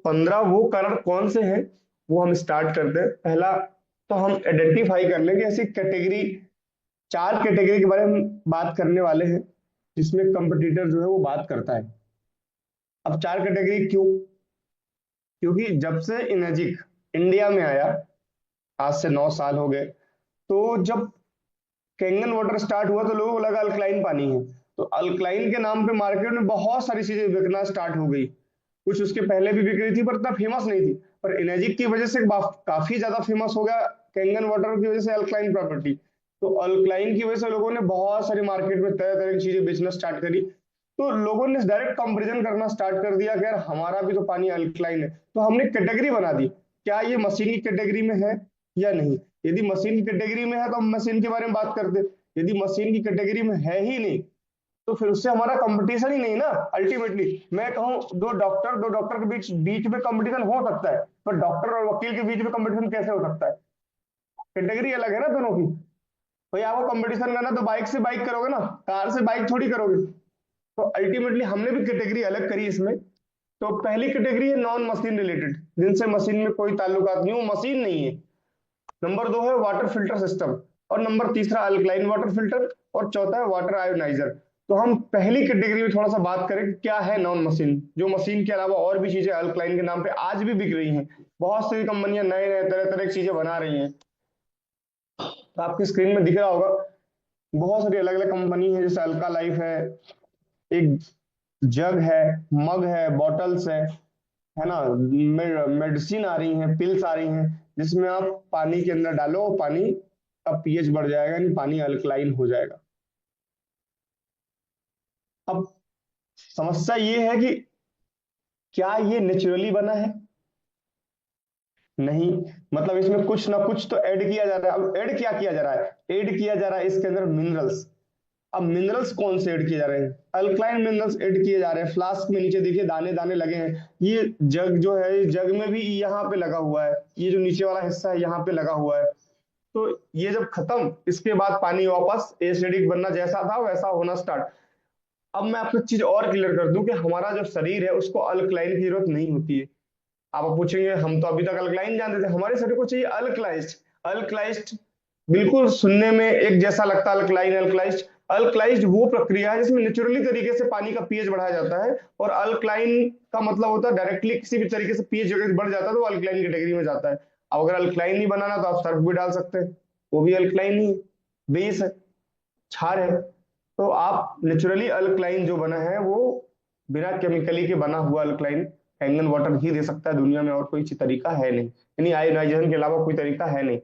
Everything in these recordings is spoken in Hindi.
15 वो कारण कौन से हैं वो हम स्टार्ट करते हैं। पहला तो हम आइडेंटिफाई कर लेंगे ऐसी कैटेगरी, 4 कैटेगरी के बारे में हम बात करने वाले हैं जिसमें कंपटीटर जो है वो बात करता है। अब 4 कैटेगरी क्यों? क्योंकि जब से इनर्जिक इंडिया में आया, आज से 9 साल हो गए, तो जब कैंगन वाटर स्टार्ट हुआ तो लोगों को लगा अल्कलाइन पानी है, तो अल्कलाइन के नाम पे मार्केट में बहुत सारी चीजें बिकना स्टार्ट हो गई। कुछ उसके पहले भी बिक रही थी पर इतना फेमस नहीं थी, पर एनर्जिक की वजह से काफी ज्यादा फेमस हो गया। कैंगन वाटर की वजह से अल्कलाइन प्रॉपर्टी, तो अल्कलाइन की वजह से लोगों ने बहुत सारी मार्केट में तरह तरह की चीजें बेचना स्टार्ट करी। तो लोगों ने डायरेक्ट कंपेरिजन करना स्टार्ट कर दिया कि यार हमारा भी तो पानी अल्कलाइन है, तो हमने कैटेगरी बना दी, क्या ये मशीन की कैटेगरी में है या नहीं। यदि मशीन की कैटेगरी में है तो हम मशीन के बारे में बात करते, यदि मशीन की कैटेगरी में है ही नहीं तो फिर उससे हमारा कंपटीशन ही नहीं ना। अल्टीमेटली मैं कहूँ दो डॉक्टर के बीच बीच में कंपटीशन हो सकता है, पर डॉक्टर और वकील के बीच में कंपटीशन कैसे हो सकता है? कैटेगरी अलग है ना दोनों की। भाई आपको कंपटीशन करना तो बाइक से बाइक करोगे ना, कार से बाइक थोड़ी करोगे। तो अल्टीमेटली हमने भी कैटेगरी अलग करी इसमें। तो पहली कैटेगरी है नॉन मशीन रिलेटेड, जिनसे मशीन में कोई ताल्लुकात नहीं, वो मशीन नहीं है। नंबर 2 है वाटर फिल्टर सिस्टम, और नंबर तीसरा अल्कलाइन वाटर फिल्टर, और चौथा है वाटर आयोनाइजर। तो हम पहली कैटेगरी में थोड़ा सा बात करें कि क्या है नॉन मशीन, जो मशीन के अलावा और भी चीजें अल्कलाइन के नाम पे आज भी बिक रही हैं। बहुत सारी कंपनियां नए नए तरह तरह की चीजें बना रही हैं। तो आपकी स्क्रीन में दिख रहा होगा बहुत सारी अलग अलग कंपनी है, जैसे अल्का लाइफ है, एक जग है, मग है, बॉटल्स है ना, मेडिसिन आ रही हैं, पिल्स आ रही हैं, जिसमें आप पानी के अंदर डालो, पानी का पीएच बढ़ जाएगा, यानी पानी अल्कलाइन हो जाएगा। अब समस्या ये है कि क्या ये नेचुरली बना है? नहीं, मतलब इसमें कुछ ना कुछ तो ऐड किया जा रहा है। अब ऐड क्या किया जा रहा है? ऐड किया जा रहा है इसके अंदर मिनरल्स। अब मिनरल्स कौन से ऐड किए जा रहे हैं? अल्कलाइन मिनरल्स ऐड किए जा रहे हैं। फ्लास्क में नीचे देखिए दाने दाने लगे हैं, ये जग जो है, जग में भी यहाँ पे लगा हुआ है, ये जो नीचे वाला हिस्सा है यहाँ पे लगा हुआ है। तो ये जब खत्म, इसके बाद पानी वापस एसिडिक बनना जैसा था वैसा होना स्टार्ट। अब मैं आपको चीज और क्लियर कर दूं कि हमारा जो शरीर है उसको अल्कलाइन की जरूरत नहीं होती है। आप पूछेंगे हम तो अभी तक अल्कलाइन जानते थे, हमारे शरीर को चाहिए अल्कलाइज्ड। अल्कलाइज्ड बिल्कुल सुनने में एक जैसा लगता है, अल्कलाइन अल्कलाइज्ड। अल्कलाइज्ड वो प्रक्रिया है जिसमें नेचुरली तरीके से पानी का पीएच बढ़ाया जाता है, और अल्कलाइन का मतलब होता है डायरेक्टली किसी भी तरीके से पीएच अगर बढ़ जाता है तो अल्कलाइन कैटेगरी में जाता है। अब अगर अल्कलाइन नहीं बनाना तो आप सर्फ भी डाल सकते हैं, वो भी अल्कलाइन ही बेस है, क्षार है। तो आप नेचुरली अल्कलाइन जो बना है वो बिना केमिकली के बना हुआ अल्कलाइन कैंगन वाटर ही दे सकता है दुनिया में, और कोई तरीका है नहीं, यानी आयोनाइजेशन के अलावा कोई तरीका है नहीं।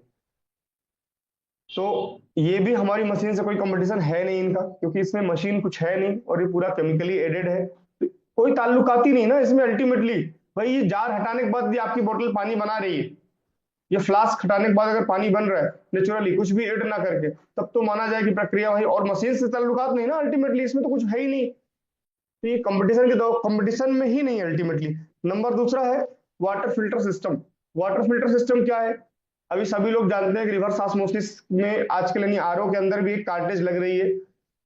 तो ये भी हमारी मशीन से कोई कंपटीशन है नहीं इनका, क्योंकि इसमें मशीन कुछ है नहीं और ये पूरा केमिकली एडेड है, तो कोई ताल्लुकात ही नहीं ना इसमें अल्टीमेटली। भाई ये जार हटाने के बाद भी आपकी बोतल पानी बना रही है, ये फ्लास्क हटाने के बाद अगर पानी बन रहा है नेचुरली कुछ भी ऐड ना करके, तब तो माना जाए कि प्रक्रिया वही, और मशीन से ताल्लुकात नहीं ना अल्टीमेटली, इसमें तो कुछ है ही नहीं। तो ये कंपटीशन के दो कंपटीशन में ही नहीं अल्टीमेटली। नंबर दूसरा है water filter system. Water filter system क्या है? अभी सभी लोग जानते हैं कि रिवर्स ऑस्मोसिस में आजकल यानी आरओ के अंदर भी एक कार्टेज लग रही है,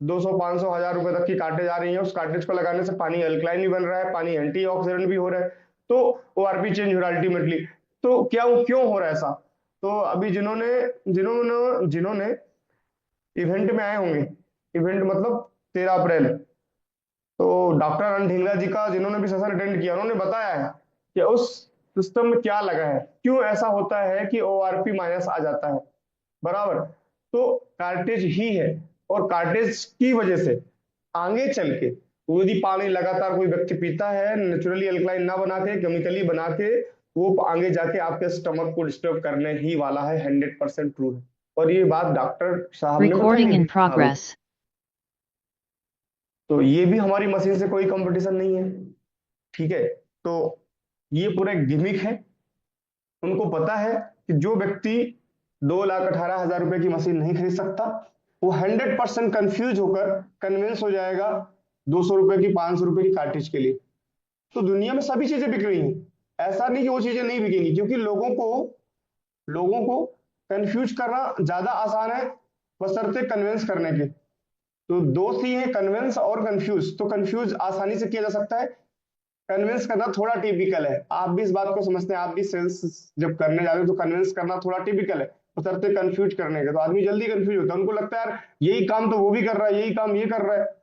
200 500 1000 रुपए तक की कार्टेज आ रही है। उस कार्टेज को लगाने से पानी अल्कलाइन भी बन रहा है, पानी एंटीऑक्सीडेंट भी हो रहा है, तो ओआरपी चेंज हो रहा है अल्टीमेटली। तो क्या वो क्यों हो रहा है ऐसा? तो अभी जिन्होंने जिन्होंने जिन्होंने इवेंट में आए होंगे, इवेंट मतलब 13 अप्रैल, तो डॉक्टर अरुण ढींगरा जी का जिन्होंने भी सेशन अटेंड किया उन्होंने बताया है कि उस सिस्टम में क्या लगा है, क्यों ऐसा होता है कि ओआरपी माइनस आ जाता है, बराबर। तो कार्टेज ही है, और कार्टेज की वजह से आगे चल के वो यदि पानी लगातार कोई व्यक्ति पीता है नेचुरली अल्कलाइन ना बना के केमिकली बना के, वो आगे जाके आपके स्टमक को डिस्टर्ब करने ही वाला है, 100% ट्रू है। और ये बात डॉक्टर साहब ने Recording बताई in थी साहब। progress. तो ये भी हमारी मशीन से कोई कंपटीशन नहीं है, ठीक है। तो ये पूरा एक गिमिक है। उनको पता है कि जो व्यक्ति 2,18,000 रुपए की मशीन नहीं खरीद सकता, वो 100% कंफ्यूज होकर कन्विंस हो जाएगा 200 रुपए की 500 रुपए की कार्टेज के लिए। तो दुनिया में सभी चीजें बिक रही हैं, ऐसा नहीं कि वो चीजें नहीं बिकेंगी, क्योंकि लोगों को कंफ्यूज करना ज्यादा आसान है बशर्ते कन्विंस करने के। तो दो सी है, कन्विंस और कंफ्यूज। तो कंफ्यूज आसानी से किया जा सकता है, कन्विंस करना थोड़ा टिपिकल है, आप भी इस बात को समझते हैं, आप भी सेल्स जब करने जाते हो तो कन्विंस करना थोड़ा टिपिकल है, बशर्ते कंफ्यूज करने के, तो आदमी जल्दी कंफ्यूज होता है, उनको लगता है यार यही काम तो वो भी कर रहा है, यही काम ये कर रहा है।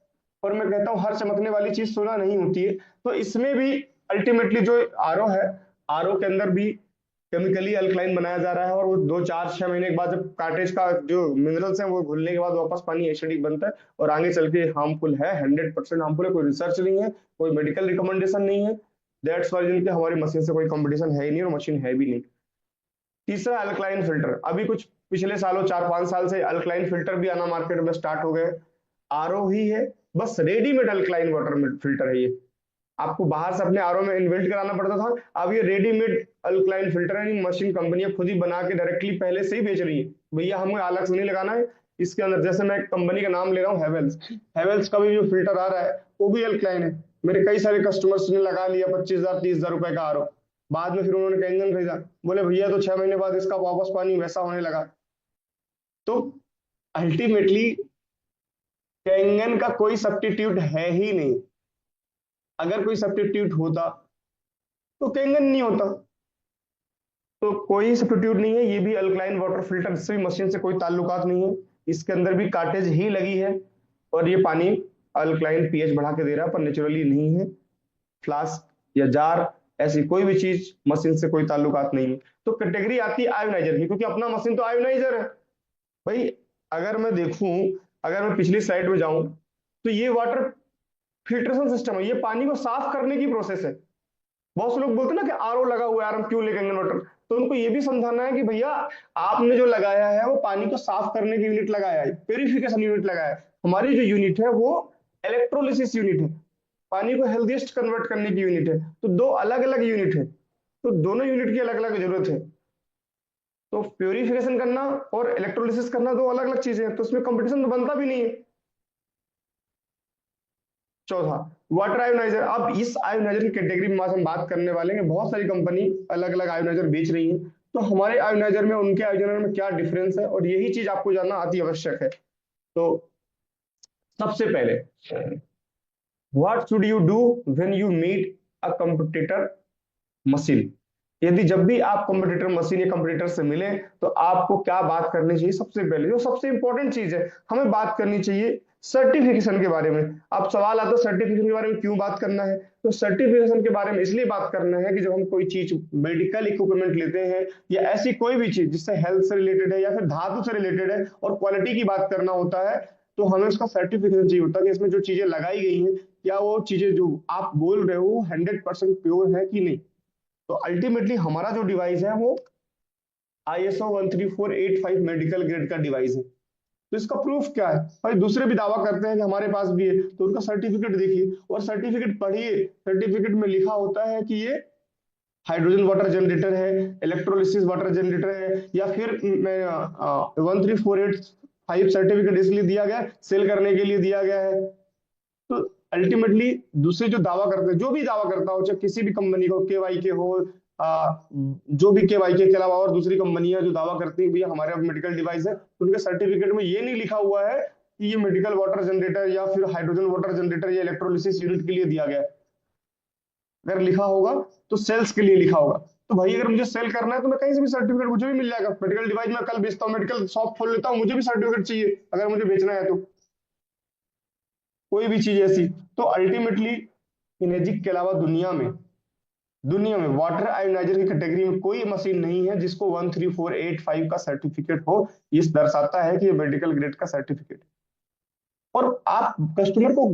और मैं कहता हूँ हर चमकने वाली चीज सोना नहीं होती है। तो इसमें भी अल्टीमेटली जो आरओ है, आरओ के अंदर भी केमिकली अल्कलाइन बनाया जा रहा है, और वो 2 4 6 महीने के बाद जब कार्टेज का जो मिनरल्स हैं वो घुलने के बाद वापस पानी एसिडिक बनता है, और आगे चल के हार्मफुल है, 100% हार्मफुल है, कोई रिसर्च नहीं है, कोई मेडिकल रिकमेंडेशन नहीं है। दैट्स वाई जिनके हमारी मशीन से कोई कंपटीशन है ही नहीं, और मशीन है भी नहीं। तीसरा अल्कलाइन फिल्टर, अभी कुछ पिछले सालों 4 5 साल से अल्कलाइन फिल्टर भी आना मार्केट में स्टार्ट हो गए। आरओ ही है, बस रेडीमेड अल्कलाइन वाटर फिल्टर है ये, आपको बाहर से अपने आरओ में इन्वेंट कराना पड़ता था, अब ये रेडीमेड अल्कलाइन फिल्टर है, मशीन कंपनियां खुद ही बना के डायरेक्टली पहले से ही बेच रही है, भैया हमें अलग से नहीं लगाना है। इसके अंदर जैसे मैं कंपनी का नाम ले रहा हूँ हेवेल्स, हेवेल्स का भी जो फिल्टर आ रहा है वो भी अल्कलाइन है। मेरे कई सारे कस्टमर्स ने लगा लिया 25,000 30,000 रुपए का आरओ, बाद में फिर उन्होंने कैंगन खरीदा, बोले भैया तो 6 महीने बाद इसका वापस पानी वैसा होने लगा। तो अल्टीमेटली कैंगन का कोई सब्स्टिट्यूट है ही नहीं, अगर कोई सब्स्टिट्यूट होता तो कैंगन नहीं होता। तो कोई सब्स्टिट्यूट नहीं है, ये भी अल्कलाइन वाटर फिल्टर, इससे भी मशीन से कोई ताल्लुकात नहीं है, इसके अंदर भी कार्टेज ही लगी है, और ये पानी अल्कलाइन पीएच बढ़ा के दे रहा है, पर नेचुरली नहीं है। फ्लास्क या जार ऐसी कोई भी चीज मशीन से कोई ताल्लुकात नहीं है। तो कैटेगरी आती है आयोनाइजर की, क्योंकि अपना मशीन तो आयोनाइजर है भाई। अगर मैं देखूं, अगर मैं पिछली स्लाइड में जाऊं, तो ये वाटर फिल्ट्रेशन सिस्टम है, ये पानी को साफ करने की प्रोसेस है। बहुत से लोग बोलते हैं ना कि आरओ लगा हुआ है यार हम क्यों लेंगे वाटर, तो उनको ये भी समझाना है कि भैया आपने जो लगाया है वो पानी को साफ करने की यूनिट लगाया है, प्यूरिफिकेशन यूनिट लगाया है। हमारी जो यूनिट है वो इलेक्ट्रोलिसिस यूनिट है, पानी को हेल्दीएस्ट कन्वर्ट करने की यूनिट है। तो दो अलग अलग यूनिट है, तो दोनों यूनिट की अलग अलग जरूरत है। तो प्यूरिफिकेशन करना और इलेक्ट्रोलिसिस करना दो अलग अलग चीजें हैं, तो उसमें कंपटीशन तो बनता भी नहीं है। चौथा वाटर आयोनाइजर, अब इस आयोनाइजर की कैटेगरी में आज हम बात करने वाले हैं। बहुत सारी कंपनी अलग अलग आयोनाइजर बेच रही है, तो हमारे आयोनाइजर में उनके आयोनाइजर में क्या डिफरेंस है, और यही चीज आपको जानना अति आवश्यक है। तो सबसे पहले what should you do when you meet a competitor machine, यदि जब भी आप कंपटीटर मशीन या कंपटीटर से मिले तो आपको क्या बात करनी चाहिए। सबसे पहले जो सबसे इंपॉर्टेंट चीज है, हमें बात करनी चाहिए सर्टिफिकेशन के बारे में। अब सवाल आता है सर्टिफिकेशन के बारे में क्यों बात करना है, तो सर्टिफिकेशन के बारे में इसलिए बात करना है कि जब हम कोई चीज मेडिकल इक्विपमेंट लेते हैं, या ऐसी कोई भी चीज जिससे हेल्थ से रिलेटेड है या फिर धातु से रिलेटेड है और क्वालिटी की बात करना होता है, तो हमें उसका सर्टिफिकेशन चाहिए होता है कि इसमें जो चीजें लगाई गई हैं, क्या वो चीजें जो आप बोल रहे हो 100% प्योर है कि नहीं। तो अल्टीमेटली हमारा जो डिवाइस है वो ISO 13485 मेडिकल ग्रेड का डिवाइस है। तो इसका प्रूफ क्या है भाई, दूसरे भी दावा करते हैं कि हमारे पास भी है, तो उनका सर्टिफिकेट देखिए और सर्टिफिकेट पढ़िए। सर्टिफिकेट में लिखा होता है कि ये हाइड्रोजन वाटर जनरेटर है, इलेक्ट्रोलिसिस वाटर जनरेटर है, या फिर 13485 सर्टिफिकेट इसलिए दिया गया, सेल करने के लिए दिया गया है। तो अल्टीमेटली दूसरे जो दावा करते हैं, जो भी दावा करता हो, चाहे किसी भी कंपनी को, केवाई के हो, जो भी केवाई के अलावा और दूसरी कंपनियां जो दावा करती हैं भैया हमारे मेडिकल डिवाइस है, तो उनके सर्टिफिकेट में ये नहीं लिखा हुआ है कि ये मेडिकल वाटर जनरेटर या फिर हाइड्रोजन वाटर जनरेटर या इलेक्ट्रोलिसिस यूनिट के लिए दिया गया है। अगर लिखा होगा तो सेल्स के लिए लिखा होगा। तो भाई अगर मुझे सेल करना है तो मैं कहीं से भी सर्टिफिकेट मुझे भी मिल जाएगा। मेडिकल डिवाइस में कल बेचता हूँ, मेडिकल शॉप खोल लेता हूँ, मुझे भी सर्टिफिकेट चाहिए अगर मुझे बेचना है तो, कोई भी चीज ऐसी। तो अल्टीमेटली इनेजिक के अलावा दुनिया में वाटर आयोनाइजर की कैटेगरी में कोई मशीन नहीं है जिसको 13485 का सर्टिफिकेट हो। ये दर्शाता है कि ये मेडिकल ग्रेड का सर्टिफिकेट। और आप कस्टमर को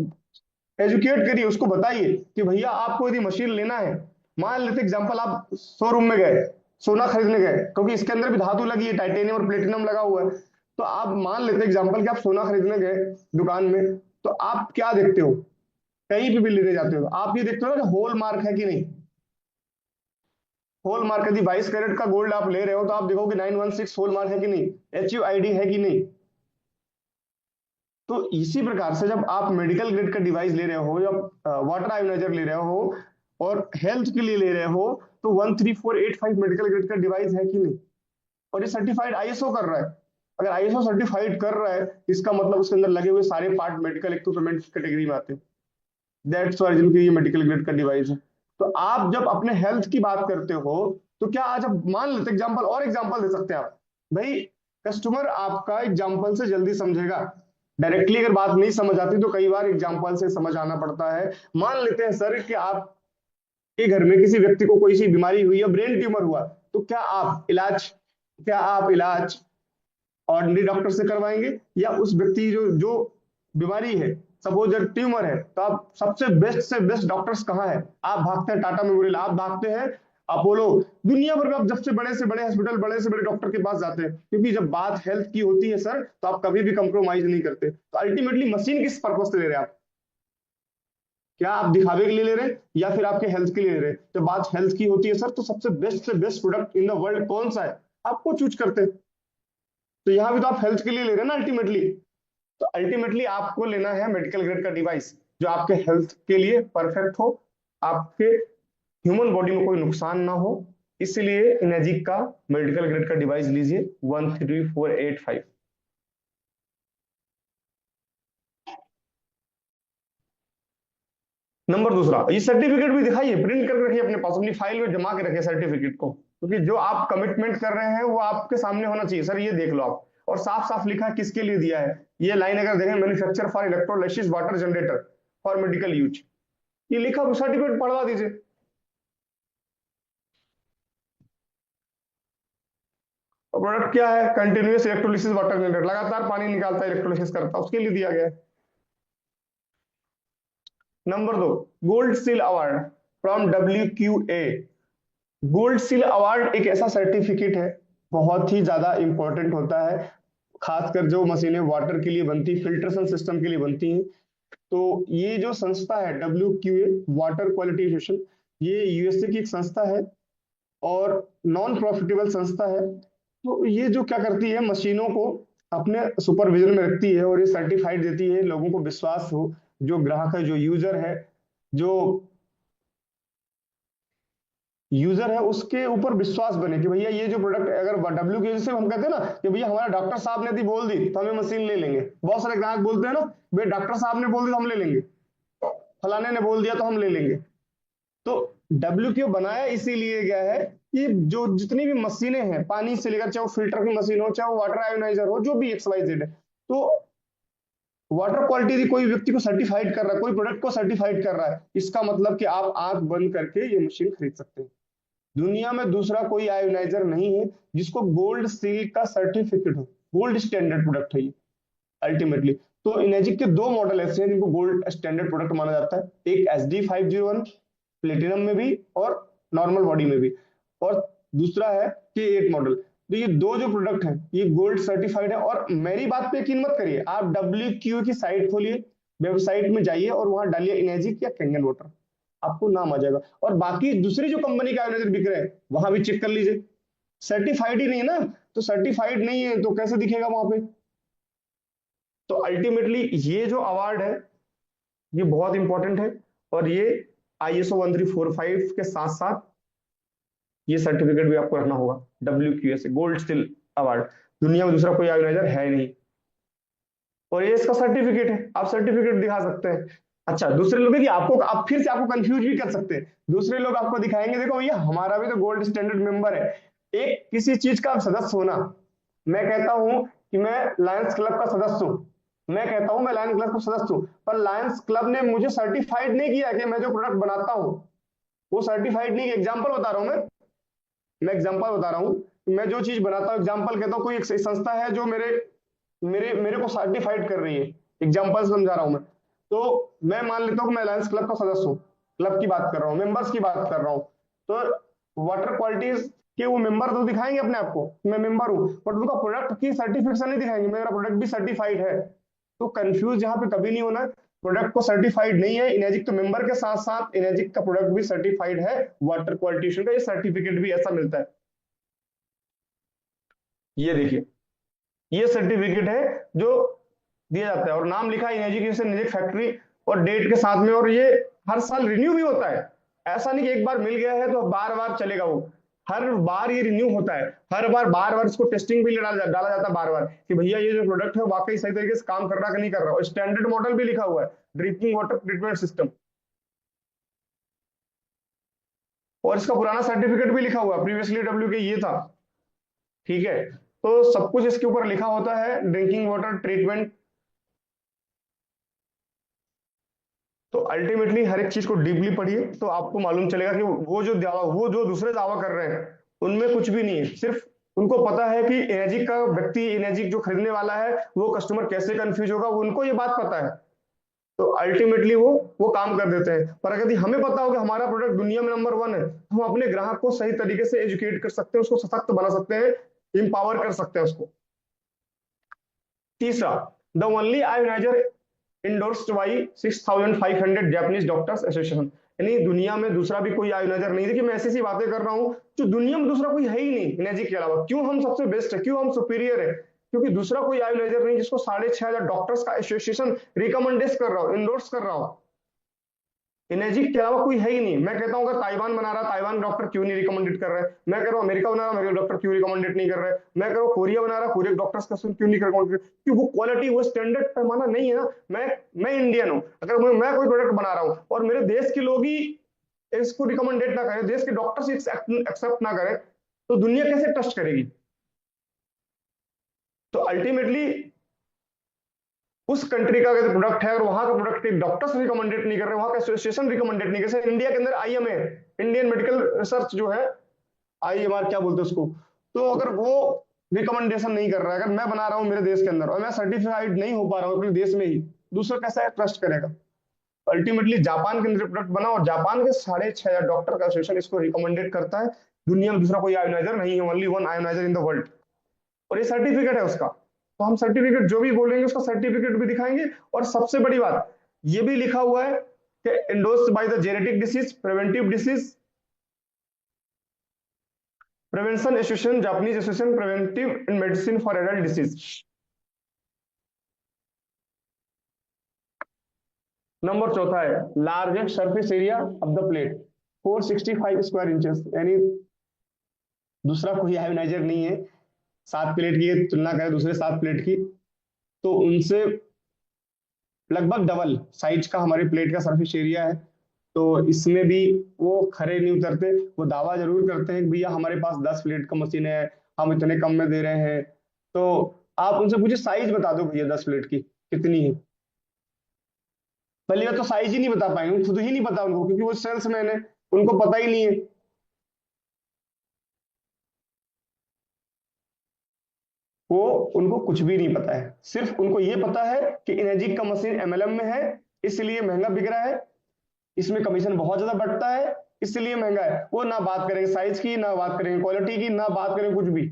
एजुकेट करिए, उसको बताइए कि भैया आपको यदि मशीन लेना है, मान लेते एग्जांपल आप शोरूम में गए, सोना खरीदने गए, क्योंकि इसके अंदर भी धातु लगी है, टाइटेनियम और प्लेटिनम लगा हुआ है। तो आप मान लेते एग्जांपल कि आप सोना खरीदने गए दुकान में, तो आप क्या देखते हो, कहीं पे भी लेने जाते हो आप ये देखते हो ना होल मार्क है कि नहीं। होल मार्क यदि 22 कैरेट का गोल्ड आप ले रहे हो तो आप देखोगे 916 होल मार्क है कि नहीं, HUID है कि नहीं। तो इसी प्रकार से जब आप मेडिकल ग्रेड का डिवाइस ले रहे हो या वाटर आयोनाइजर ले रहे हो और हेल्थ के लिए ले रहे हो, तो 13485 मेडिकल ग्रेड का डिवाइस है कि नहीं, और ये सर्टिफाइड ISO कर रहा है। अगर ISO सर्टिफाइड कर रहा है, इसका मतलब उसके अंदर लगे हुए सारे पार्ट मेडिकल इक्विपमेंट कैटेगरी में आते हैं। दैट्स व्हाई जिनके ये मेडिकल ग्रेड का डिवाइस है। तो आप जब अपने हेल्थ की बात करते हो तो क्या आज आप मान लेते एग्जांपल और एग्जांपल दे सकते हैं आप भाई। कस्टमर आपका एग्जांपल से जल्दी समझेगा, डायरेक्टली अगर बात नहीं समझ आती तो कई बार एग्जांपल से समझ आना पड़ता है। मान लेते हैं सर कि आपके घर में किसी व्यक्ति को कोई सी बीमारी हुई या ब्रेन ट्यूमर हुआ, तो क्या आप इलाज ऑर्डिनरी डॉक्टर से करवाएंगे या उस व्यक्ति की जो जो बीमारी है, सपोज ट्यूमर है, तो आप सबसे बेस्ट से बेस्ट डॉक्टर्स कहाँ है? आप भागते हैं टाटा मेमोरियल, आप भागते हैं अपोलो, दुनिया भर में आप जब से बड़े हॉस्पिटल, बड़े से बड़े डॉक्टर के पास जाते हैं, क्योंकि जब बात हेल्थ की होती है सर तो आप कभी भी कंप्रोमाइज नहीं करते। तो अल्टीमेटली मशीन किस पर्पज से ले रहे हैं आप? क्या आप दिखावे के लिए ले रहे हैं या फिर आपके हेल्थ के लिए ले रहे हैं? जब बात हेल्थ की होती है सर तो सबसे बेस्ट से best product in the world कौन सा है, आपको चूज करते हैं। तो यहाँ भी तो आप हेल्थ के लिए ले रहे हैं ना अल्टीमेटली। तो अल्टीमेटली आपको लेना है मेडिकल ग्रेड का डिवाइस जो आपके हेल्थ के लिए परफेक्ट हो, आपके ह्यूमन बॉडी में कोई नुकसान ना हो। इसलिए इनेजिक का मेडिकल ग्रेड का डिवाइस लीजिए 13485। नंबर दूसरा, ये सर्टिफिकेट भी दिखाइए, प्रिंट करके रखिए अपने पास, अपनी फाइल में जमा के रखिए सर्टिफिकेट को, क्योंकि जो आप कमिटमेंट कर रहे हैं वो आपके सामने होना चाहिए। सर ये देख लो आप, और साफ साफ लिखा है किसके लिए दिया है। ये लाइन अगर देखें, manufacture for electrolysis water generator for medical use, ये लिखा, सर्टिफिकेट पढ़वा दीजिए। और प्रोडक्ट क्या है? कंटिन्यूअस इलेक्ट्रोलिसिस वाटर जनरेटर, लगातार पानी निकालता है, इलेक्ट्रोलिसिस करता है, उसके लिए दिया गया है। नंबर दो, gold seal award from WQA। Gold seal award एक ऐसा सर्टिफिकेट है, बहुत ही ज्यादा इंपॉर्टेंट होता है, खासकर जो मशीनें वाटर के लिए बनती, फिल्ट्रेशन सिस्टम के लिए बनती हैं। तो ये जो संस्था है WQA, वाटर क्वालिटी एसोसिएशन, ये यूएसए की एक संस्था है और नॉन प्रॉफिटेबल संस्था है। तो ये जो क्या करती है, मशीनों को अपने सुपरविजन में रखती है और ये सर्टिफाइड देती है, लोगों को विश्वास हो, जो ग्राहक है, जो जो यूजर है उसके ऊपर विश्वास बने कि भैया ये जो प्रोडक्ट, अगर WQA से हम कहते हैं ना कि भैया हमारा डॉक्टर साहब ने यदि बोल दी तो हमें मशीन ले लेंगे। बहुत सारे ग्राहक बोलते हैं ना, भैया डॉक्टर साहब ने बोल दी तो हम ले लेंगे, फलाने ने बोल दिया तो हम ले लेंगे। तो WQA बनाया इसीलिए गया है कि जो जितनी भी मशीनें हैं, पानी से लेकर, चाहे वो फिल्टर की मशीन हो, चाहे वो वाटर आयोनाइजर हो, जो भी XYZ है, तो वाटर क्वालिटी यदि कोई व्यक्ति को सर्टिफाइड कर रहा है, कोई प्रोडक्ट को सर्टिफाइड कर रहा है, इसका मतलब कि आप आंख बंद करके ये मशीन खरीद सकते हैं। दुनिया में दूसरा कोई आयोनाइजर नहीं है जिसको गोल्ड सील का सर्टिफिकेट हो, गोल्ड स्टैंडर्ड प्रोडक्ट है ये अल्टीमेटली। तो इनेजिक के दो मॉडल ऐसे हैं जिनको गोल्ड स्टैंडर्ड प्रोडक्ट माना जाता है, एक SD501 प्लेटिनम में भी और नॉर्मल बॉडी में भी, और दूसरा है K8 मॉडल। तो ये दो जो प्रोडक्ट हैं ये गोल्ड सर्टिफाइड है। और मेरी बात पे यकीन मत करिए, आप WQA की साइट खोलिए, वेबसाइट में जाइए और वहां डालिए इनेजिक या कैंगन वाटर, आपको नाम आ जाएगा। और बाकी दूसरी जो कंपनी का आयोनाइजर बिक रहे हैं वहां भी चेक कर लीजिए, सर्टिफाइड ही नहीं है ना, तो सर्टिफाइड नहीं है तो कैसे दिखेगा वहां पे? तो अल्टीमेटली ये जो अवार्ड है ये बहुत इंपॉर्टेंट है, और ये ISO 1345 के साथ साथ ये सर्टिफिकेट भी आपको रखना होगा। WQA से गोल्ड स्टिल अवार्ड, दुनिया में दूसरा कोई ऑर्गेनाइजर है नहीं, और ये इसका सर्टिफिकेट है, आप सर्टिफिकेट दिखा सकते हैं। अच्छा, दूसरे लोग, कि आपको, आप फिर से आपको कंफ्यूज भी कर सकते हैं, दूसरे लोग आपको दिखाएंगे देखो भैया हमारा भी तो गोल्ड स्टैंडर्ड मेंबर है। एक किसी चीज का सदस्य होना, मैं कहता हूं कि मैं लायंस क्लब का सदस्य हूं, मैं कहता हूं मैं लायंस क्लब का सदस्य हूं, पर लायंस क्लब ने मुझे सर्टिफाइड नहीं किया कि मैं जो प्रोडक्ट बनाता हूं वो सर्टिफाइड नहीं। एग्जाम्पल बता रहा हूं मैं एग्जाम्पल बता रहा हूं, मैं जो चीज बनाता हूं, एग्जाम्पल कहता हूं कोई एक संस्था है जो मेरे मेरे मेरे को सर्टिफाइड कर रही है, एग्जांपल समझा रहा हूं मैं। तो मैं मान लेता हूं कि मैं लायंस क्लब का सदस्य हूं, क्लब की बात कर रहा हूं, मेंबर्स की बात कर रहा हूं। तो वाटर क्वालिटीज के वो मेंबर तो दिखाएंगे अपने आप को, मैं मेंबर हूं, बट उनका प्रोडक्ट की सर्टिफिकेशन नहीं दिखाएंगे मेरा प्रोडक्ट भी सर्टिफाइड है। तो कंफ्यूज यहाँ पे कभी नहीं होना, प्रोडक्ट को सर्टिफाइड नहीं है इनेजिक, तो मेंबर के साथ साथ इनेजिक का प्रोडक्ट भी सर्टिफाइड है वाटर क्वालिटी का, ये सर्टिफिकेट भी ऐसा मिलता है। ये देखिए, ये सर्टिफिकेट है जो दिया जाता है, और नाम लिखा है एजुकेशन फैक्ट्री और डेट के साथ में, और ये हर साल रिन्यू भी होता है। ऐसा नहीं कि एक बार मिल गया है तो बार बार चलेगा, वो हर बार ये रिन्यू होता है, हर बार बार बार इसको टेस्टिंग भी डाला जाता है बार बार कि भैया ये जो प्रोडक्ट है वाकई सही तरीके से काम कर रहा है कि नहीं कर रहा। और स्टैंडर्ड मॉडल भी लिखा हुआ है, ड्रिंकिंग वाटर ट्रीटमेंट सिस्टम। और इसका पुराना सर्टिफिकेट भी लिखा हुआ है, प्रीवियसली डब्ल्यू के ये था। ठीक है, तो सब कुछ इसके ऊपर लिखा होता है, ड्रिंकिंग वाटर ट्रीटमेंट। तो अल्टीमेटली हर एक चीज को डीपली पढ़िए तो आपको मालूम चलेगा कि वो जो दूसरे दावा कर रहे हैं उनमें कुछ भी नहीं है। सिर्फ उनको पता है कि एनर्जी का व्यक्ति, एनर्जी जो खरीदने वाला है वो कस्टमर कैसे कंफ्यूज होगा, उनको ये बात पता है। तो अल्टीमेटली वो काम कर देते हैं। पर अगर हमें पता हो कि हमारा प्रोडक्ट दुनिया में नंबर 1 है, तो हम अपने ग्राहक को सही तरीके से एजुकेट कर सकते हैं, उसको सशक्त बना सकते हैं, इंपावर कर सकते हैं उसको। तीसरा, the only ionizer endorsed by 6500 Japanese doctors association. यानी दुनिया में दूसरा भी कोई आयोनाइजर नहीं। देखिए मैं ऐसी सी बातें कर रहा हूं जो दुनिया में दूसरा कोई है ही नहीं एनर्जी के अलावा। क्यों हम सबसे बेस्ट है, क्यों हम सुपीरियर है? क्योंकि दूसरा कोई आयोनाइजर नहीं जिसको 6500 डॉक्टर्स का एसोसिएशन रिकमेंडेस कर रहा हो, इंडोर्स कर रहा हो। एनर्जी के अलावा कोई है ही नहीं। मैं कहता हूं अगर ताइवान बना रहा, ताइवान डॉक्टर क्यों नहीं रिकमेंडेड कर रहे हैं? मैं कह रहा हूं अमेरिका बना रहा, अमेरिका डॉक्टर क्यों रिकमेंडेड नहीं कर रहे हैं? मैं कह रहा हूं कोरिया बना रहा, कोरिया डॉक्टर्स का क्यों नहीं रिकमेंडेड? क्यों? वो क्वालिटी, वो स्टैंडर्ड पैमाना नहीं है ना। मैं इंडियन हूं, अगर मैं कोई प्रोडक्ट बना रहा हूं और मेरे देश के लोग ही इसको रिकमेंडेड ना करें, देश के डॉक्टर्स एक्सेप्ट ना करें, तो दुनिया कैसे ट्रस्ट करेगी? तो अल्टीमेटली उस कंट्री का अगर प्रोडक्ट है और वहां का प्रोडक्ट डॉक्टर्स रिकमेंडेड नहीं कर रहे, वहां का एसोसिएशन रिकमेंडेड नहीं कर रहे। इंडिया के अंदर आईएमए, इंडियन मेडिकल रिसर्च जो है, आईएमआर क्या बोलते हैं उसको, तो अगर वो रिकमेंडेशन नहीं कर रहा है, अगर मैं बना रहा हूं मेरे देश के अंदर और मैं सर्टिफाइड नहीं हो पा रहा हूं अपने देश में ही, दूसरा कैसा ट्रस्ट करेगा? अल्टीमेटली जापान के अंदर प्रोडक्ट बना और जापान के 6500 डॉक्टर का एसोसिएशन इसको रिकमेंडेड करता है। दुनिया में दूसरा कोई आयोनाइजर नहीं है, only 1 ionizer in the world. और ये सर्टिफिकेट है उसका। तो हम सर्टिफिकेट जो भी बोलेंगे उसका सर्टिफिकेट भी दिखाएंगे। और सबसे बड़ी बात ये भी लिखा हुआ है कि endorsed by the genetic disease preventive disease prevention association, Japanese association preventive in medicine for adult disease. Number चौथा है largest surface area of the plate 465 square inches. यानी दूसरा कोई आयोनाइजर नहीं है। 7 प्लेट की तुलना करें दूसरे 7 प्लेट की, तो उनसे लगभग डबल साइज का हमारी प्लेट का सरफेस एरिया है। तो इसमें भी वो खरे नहीं उतरते। वो दावा जरूर करते हैं कि भैया हमारे पास 10 प्लेट का मशीन है, हम इतने कम में दे रहे हैं। तो आप उनसे पूछिए साइज बता दो भैया 10 प्लेट की कितनी है। पहली बात तो साइज ही नहीं बता पाएंगे, खुद ही नहीं पता उनको, क्योंकि वो सेल्समैन है, उनको पता ही नहीं है। वो उनको कुछ भी नहीं पता है, सिर्फ उनको ये पता है कि एनर्जी का मशीन एमएलएम में है इसलिए महंगा बिक रहा है, इसमें कमीशन बहुत ज्यादा बढ़ता है इसलिए महंगा है। वो ना बात करेंगे साइज की, ना बात करेंगे क्वालिटी की, ना बात करेंगे कुछ भी,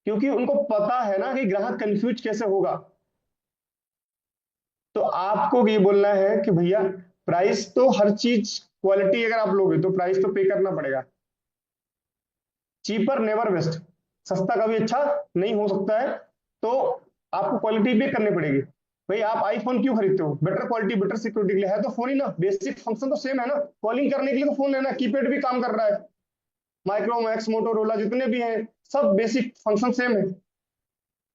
क्योंकि उनको पता है ना कि ग्राहक कंफ्यूज कैसे होगा। तो आपको ये बोलना है कि भैया प्राइस तो हर चीज, क्वालिटी अगर आप लोगे तो प्राइस तो पे करना पड़ेगा। चीपर नेवर बेस्ट, सस्ता कभी अच्छा नहीं हो सकता है। तो आपको क्वालिटी पे करनी पड़ेगी। भाई आप आईफोन क्यों खरीदते हो? बेटर क्वालिटी, बेटर सिक्योरिटी के लिए है तो फोन ही ना, बेसिक फंक्शन तो सेम है ना। कॉलिंग करने के लिए तो फोन लेना, कीपैड भी काम कर रहा है। माइक्रोमैक्स, मोटोरोला जितने भी हैं सब बेसिक फंक्शन सेम है।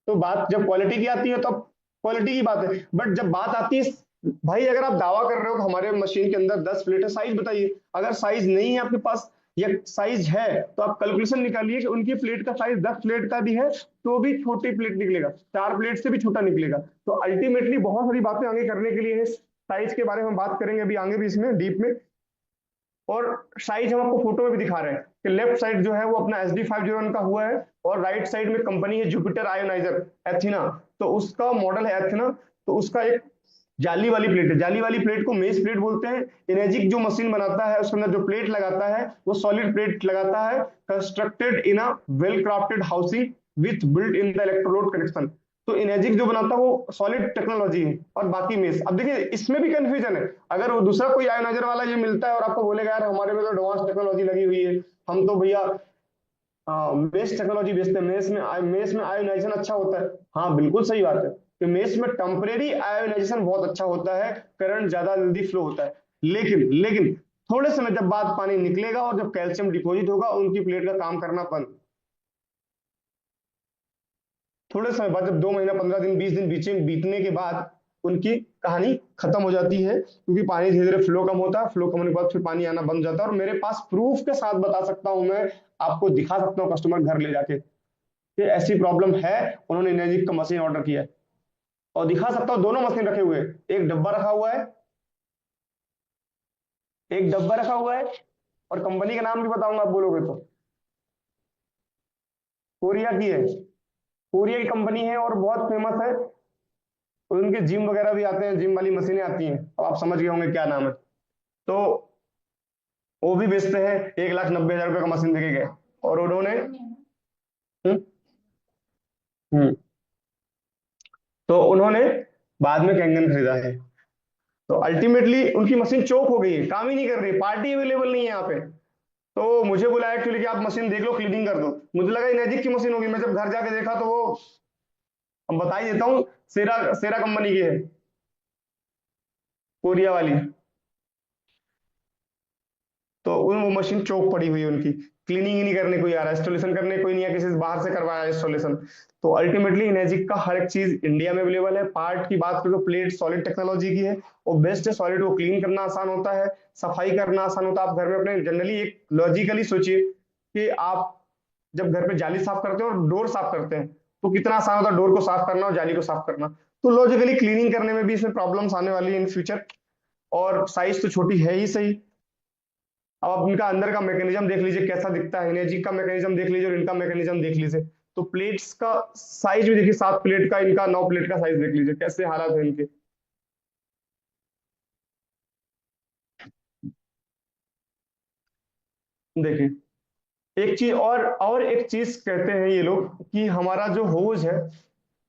तो बात जब क्वालिटी की आती है तब क्वालिटी की बात है। बट जब बात आती है, भाई अगर आप दावा कर रहे हो कि हमारे मशीन के अंदर 10 प्लेट है, साइज बताइए। अगर साइज नहीं है आपके पास या साइज है तो आप कैलकुलेशन निकालिए कि उनकी प्लेट का साइज 10 प्लेट का भी है तो भी छोटी प्लेट निकलेगा, 4 प्लेट से भी छोटा निकलेगा। तो अल्टीमेटली बहुत सारी बातें आगे करने के लिए है। साइज के बारे में बात करेंगे अभी आगे भी इसमें डीप में। और साइज हम आपको फोटो में भी दिखा रहे हैं कि लेफ्ट साइड जो है वो अपना SD501 का हुआ है और राइट साइड में कंपनी है जुपिटर आयोनाइजर एथिना, तो उसका मॉडल है एथिना। तो उसका एक जाली वाली प्लेट है, जाली वाली प्लेट को मेस प्लेट बोलते हैं। एनर्जिक जो मशीन बनाता है उसके अंदर जो प्लेट लगाता है वो सॉलिड प्लेट लगाता है, constructed in a well crafted housing with built in the electrode connection. तो एनर्जिक जो बनाता है वो सॉलिड टेक्नोलॉजी है और बाकी मेस। अब देखिए इसमें भी कंफ्यूजन है। अगर वो दूसरा कोई आयोनाइजर वाला ये मिलता है और आपको बोलेगा यार हमारे में तो एडवांस टेक्नोलॉजी लगी हुई है, हम तो भैया मेस टेक्नोलॉजी बेचते हैं, मेस में आयोनाइजेशन अच्छा होता है। हाँ बिल्कुल सही बात है कि मेस में टेम्परेरी आयोनाइजेशन बहुत अच्छा होता है, करंट ज्यादा जल्दी फ्लो होता है। लेकिन थोड़े समय जब बाद पानी निकलेगा और जब कैल्शियम डिपोजिट होगा उनकी प्लेट का काम करना बंद। थोड़े समय बाद जब 2 महीना 15 दिन 20 दिन बीतने के बाद उनकी कहानी खत्म हो जाती है, क्योंकि पानी धीरे धीरे फ्लो कम होता है, फ्लो कम होने के बाद फिर पानी आना बंद हो जाता है। और मेरे पास प्रूफ के साथ बता सकता हूं मैं, आपको दिखा सकता हूँ कस्टमर घर ले जाके कि ऐसी प्रॉब्लम है, उन्होंने इनर्जी का मशीन ऑर्डर किया है। और दिखा सकता हूँ दोनों मशीन रखे हुए हैं, एक डब्बा रखा हुआ है, एक डब्बा रखा हुआ है, और कंपनी का नाम भी बताऊंगा आप बोलोगे तो। कोरिया की है, कोरिया की कंपनी है और बहुत फेमस है, और उनके जिम वगैरह भी आते हैं, जिम वाली मशीनें आती हैं, अब आप समझ गए होंगे क्या नाम है। तो वो भी बेचते हैं, 1,90,000 रुपये का मशीन देके गए, और उन्होंने हम्म, हम्म, तो उन्होंने बाद में कैंगन खरीदा है। तो अल्टीमेटली उनकी मशीन चोक हो गई है, काम ही नहीं कर रही, पार्टी अवेलेबल नहीं है यहाँ पे। तो मुझे बुलाया एक्चुअली कि आप मशीन देख लो, क्लीनिंग कर दो। मुझे लगा इनेजिक की मशीन होगी, मैं जब घर जाके देखा तो वो, अब बता ही देता हूँ, सेरा सेरा कंपनी की है, कोरिया वाली। तो वो मशीन चौक पड़ी हुई है उनकी, क्लीनिंग ही नहीं करने कोई आ रहा है, इंस्टॉलेशन करने कोई नहीं है, किसी से बाहर से करवाया इंस्टॉलेशन। तो अल्टीमेटली इनेजिक का हर एक चीज इंडिया में अवेलेबल है। पार्ट की बात करें तो प्लेट सॉलिड टेक्नोलॉजी की है, और बेस्ट है। सॉलिड को क्लीन करना आसान होता है, सफाई करना आसान होता है। आप घर में अपने जनरली एक लॉजिकली सोचिए कि आप जब घर पे जाली साफ करते हैं और डोर साफ करते हैं, तो कितना आसान होता है डोर को साफ करना और जाली को साफ करना। तो लॉजिकली क्लीनिंग करने में भी इसमें प्रॉब्लम्स आने वाली है इन फ्यूचर। और साइज तो छोटी है ही सही। अब आप इनका अंदर का मैकेनिज्म देख लीजिए कैसा दिखता है, इनेजी का मैकेनिज्म देख लीजिए और इनका मैकेनिज्म देख लीजिए। तो प्लेट्स का साइज भी देखिए, 7 प्लेट का, इनका 9 प्लेट का साइज देख लीजिए, कैसे हालात है इनके। देखिए, एक चीज और एक चीज कहते हैं ये लोग कि हमारा जो होज है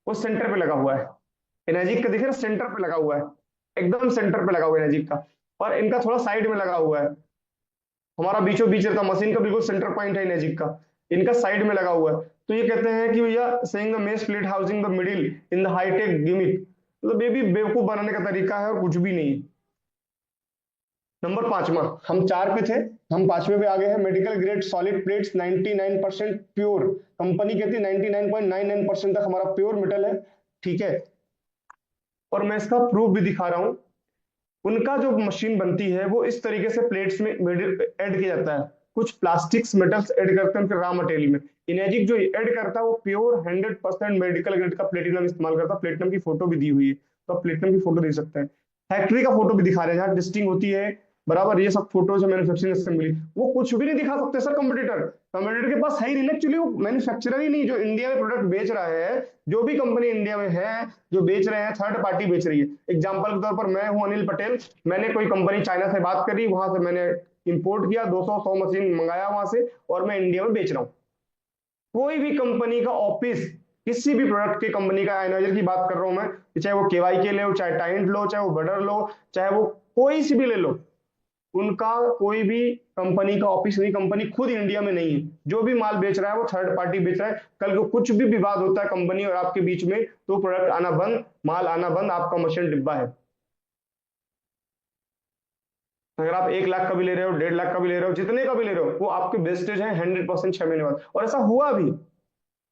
वो सेंटर पे लगा हुआ है। एनर्जिक का देखिए ना, सेंटर पे लगा हुआ है, एकदम सेंटर पे लगा हुआ है एनर्जिक का। और इनका थोड़ा साइड में लगा हुआ है, हमारा बीचों बीच रहता, मशीन का बिल्कुल सेंटर पॉइंट है मैजिक का, इनका साइड में लगा हुआ है। तो ये कहते हैं कि भैया saying the mess plate housing the middle in the high tech gimmick, मतलब ये भी बेवकूफ बनाने का तरीका है और कुछ भी नहीं। नंबर पांचवा, हम चार पे थे, हम पांचवे पे आ गए हैं। Medical grade solid plates 99% pure, company कहती है 99.99% तक हमारा प्योर मेटल है, ठीक है। और मैं इसका प्रूफ भी दिखा रहा हूँ। उनका जो मशीन बनती है वो इस तरीके से प्लेट्स में ऐड किया जाता है, कुछ प्लास्टिक्स मेटल्स ऐड करते हैं उनके रॉ मटेरियल में। इनेजिक जो ऐड करता है वो प्योर 100% मेडिकल ग्रेड का प्लेटिनम इस्तेमाल करता है। प्लेटिनम की फोटो भी दी हुई है, तो आप प्लेटिनम की फोटो दे सकते हैं। फैक्ट्री का फोटो भी दिखा रहे हैं जहाँ डिस्टिंग होती है, बराबर। ये सब फोटोज है मैन्युफैक्चरिंग असेंबली, वो कुछ भी नहीं दिखा सकते सर। कंपटीटर कंपटीटर के पास है ही नहीं एक्चुअली, वो मैन्युफैक्चरर ही नहीं जो इंडिया में प्रोडक्ट बेच रहा है। जो भी कंपनी इंडिया में है जो बेच रहे हैं, थर्ड पार्टी बेच रही है। एग्जाम्पल के तौर पर मैं हूं अनिल पटेल, मैंने कोई कंपनी चाइना से बात करी, वहां से मैंने इंपोर्ट किया, 200 मशीन मंगाया वहां से, और मैं इंडिया में बेच रहा हूँ। कोई भी कंपनी का ऑफिस, किसी भी प्रोडक्ट की कंपनी का, एनालाइजर की बात कर रहा हूं मैं, चाहे वो केवाई के ले, चाहे टाइंट लो, चाहे वो बडर लो, चाहे वो कोई सी भी ले लो, उनका कोई भी कंपनी का ऑफिस नहीं, कंपनी खुद इंडिया में नहीं है। जो भी माल बेच रहा है वो थर्ड पार्टी बेच रहा है। कल को कुछ भी विवाद होता है कंपनी और आपके बीच में, तो प्रोडक्ट आना बंद, माल आना बंद, आपका मशीन डिब्बा है। अगर आप 1 लाख का भी ले रहे हो, 1.5 लाख का भी ले रहे हो, जितने का भी ले रहे हो, वो आपके वेस्टेज है 100% 6 महीने बाद। और ऐसा हुआ भी,